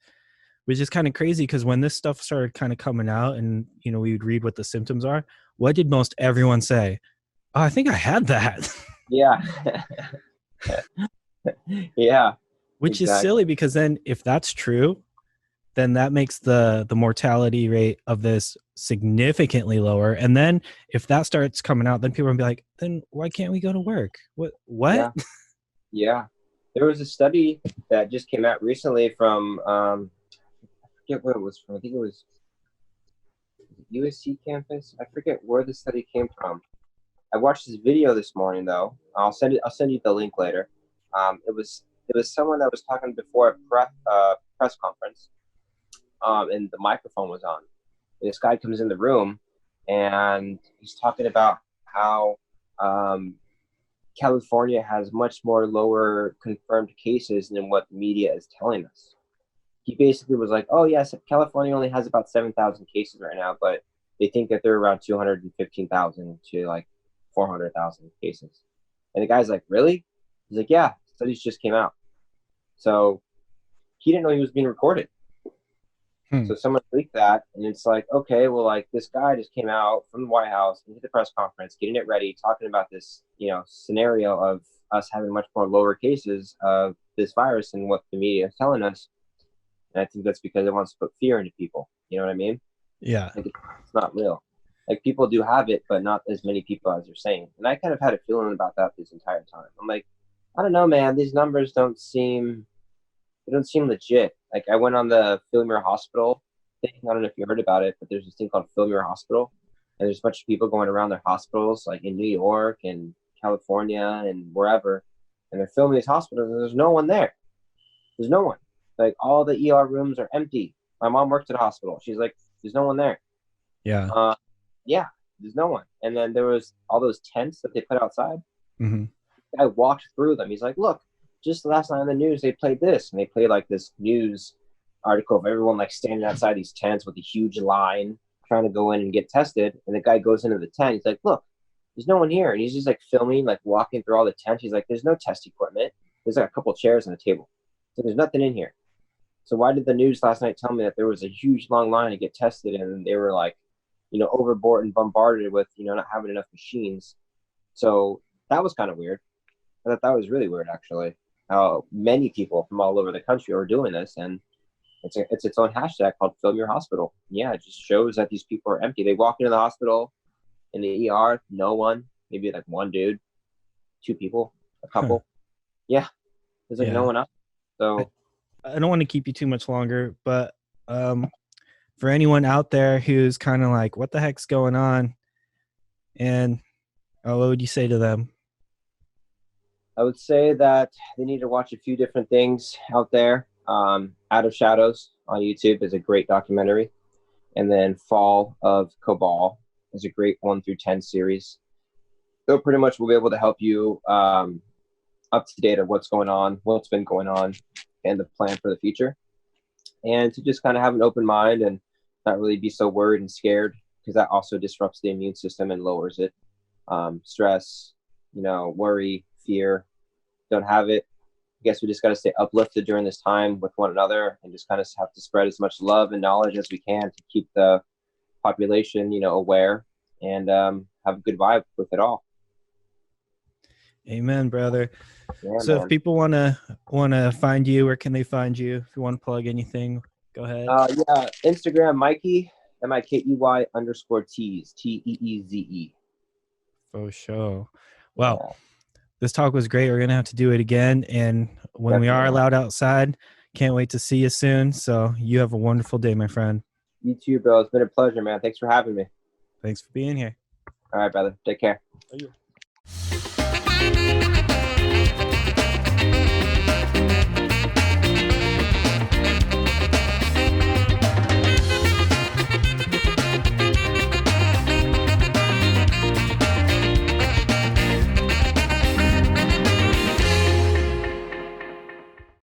Speaker 2: which is kind of crazy because when this stuff started kind of coming out and, we would read what the symptoms are, what did most everyone say? Oh, I think I had that.
Speaker 3: Yeah. Yeah.
Speaker 2: Which is silly, because then if that's true, then that makes the mortality rate of this significantly lower. And then if that starts coming out, then people are gonna be like, then why can't we go to work? What?
Speaker 3: Yeah. There was a study that just came out recently from I forget where it was from. I think it was USC campus. I forget where the study came from. I watched this video this morning though. I'll send you the link later. It was someone that was talking before a press conference, and the microphone was on. And this guy comes in the room, and he's talking about how California has much more lower confirmed cases than what the media is telling us. He basically was like, oh, yes, California only has about 7,000 cases right now, but they think that they're around 215,000 to 400,000 cases. And the guy's like, really? He's like, yeah, studies just came out. So he didn't know he was being recorded. So someone leaked that, and it's like, okay, well, this guy just came out from the White House into the press conference, getting it ready, talking about this, scenario of us having much more lower cases of this virus than what the media is telling us. And I think that's because it wants to put fear into people. You know what I mean?
Speaker 2: Yeah.
Speaker 3: It's not real. People do have it, but not as many people as they're saying. And I kind of had a feeling about that this entire time. I'm like, I don't know, man. These numbers don't seem legit. I went on the Film Your Hospital thing. I don't know if you heard about it, but there's this thing called Film Your Hospital. And there's a bunch of people going around their hospitals, in New York and California and wherever. and they're filming these hospitals, and there's no one there. There's no one. Like, all the ER rooms are empty. My mom worked at a hospital. She's like, there's no one there.
Speaker 2: Yeah.
Speaker 3: Yeah, there's no one. And then there was all those tents that they put outside.
Speaker 2: Mm-hmm.
Speaker 3: I walked through them. He's like, look, just last night on the news, they played this. And they played like this news article of everyone like standing outside these tents with a huge line trying to go in and get tested. And the guy goes into the tent. He's like, look, there's no one here. And he's just like filming, like walking through all the tents. He's like, there's no test equipment. There's like a couple chairs and a table. So there's nothing in here. So why did the news last night tell me that there was a huge long line to get tested and they were like, overboard and bombarded with, not having enough machines? So that was kind of weird. I thought that was really weird, actually, how many people from all over the country are doing this. And it's its own hashtag called Film Your Hospital. Yeah, it just shows that these people are empty. They walk into the hospital, in the ER, no one, maybe like one dude, two people, a couple. Yeah, there's like no one else. So
Speaker 2: I don't want to keep you too much longer, but for anyone out there who's kind of like, what the heck's going on? And what would you say to them?
Speaker 3: I would say that they need to watch a few different things out there. Out of Shadows on YouTube is a great documentary. And then Fall of Cabal is a great 1 through 10 series. So pretty much will be able to help you up to date on what's going on, what's been going on, and the plan for the future. And to just kind of have an open mind and not really be so worried and scared, because that also disrupts the immune system and lowers it. Stress, worry, fear, don't have it. I guess we just got to stay uplifted during this time with one another and just kind of have to spread as much love and knowledge as we can to keep the population, aware and have a good vibe with it all.
Speaker 2: Amen, brother.
Speaker 3: Yeah,
Speaker 2: so
Speaker 3: man.
Speaker 2: If people want to find you, where can they find you? If you want to plug anything, go ahead.
Speaker 3: Yeah, Instagram, Mikey, MIKEY_Teeze, TEEZE.
Speaker 2: For sure. Well, this talk was great. We're going to have to do it again. And when we are allowed outside, can't wait to see you soon. So you have a wonderful day, my friend.
Speaker 3: You too, bro. It's been a pleasure, man. Thanks for having me.
Speaker 2: Thanks for being here.
Speaker 3: All right, brother. Take care.
Speaker 2: Thank you.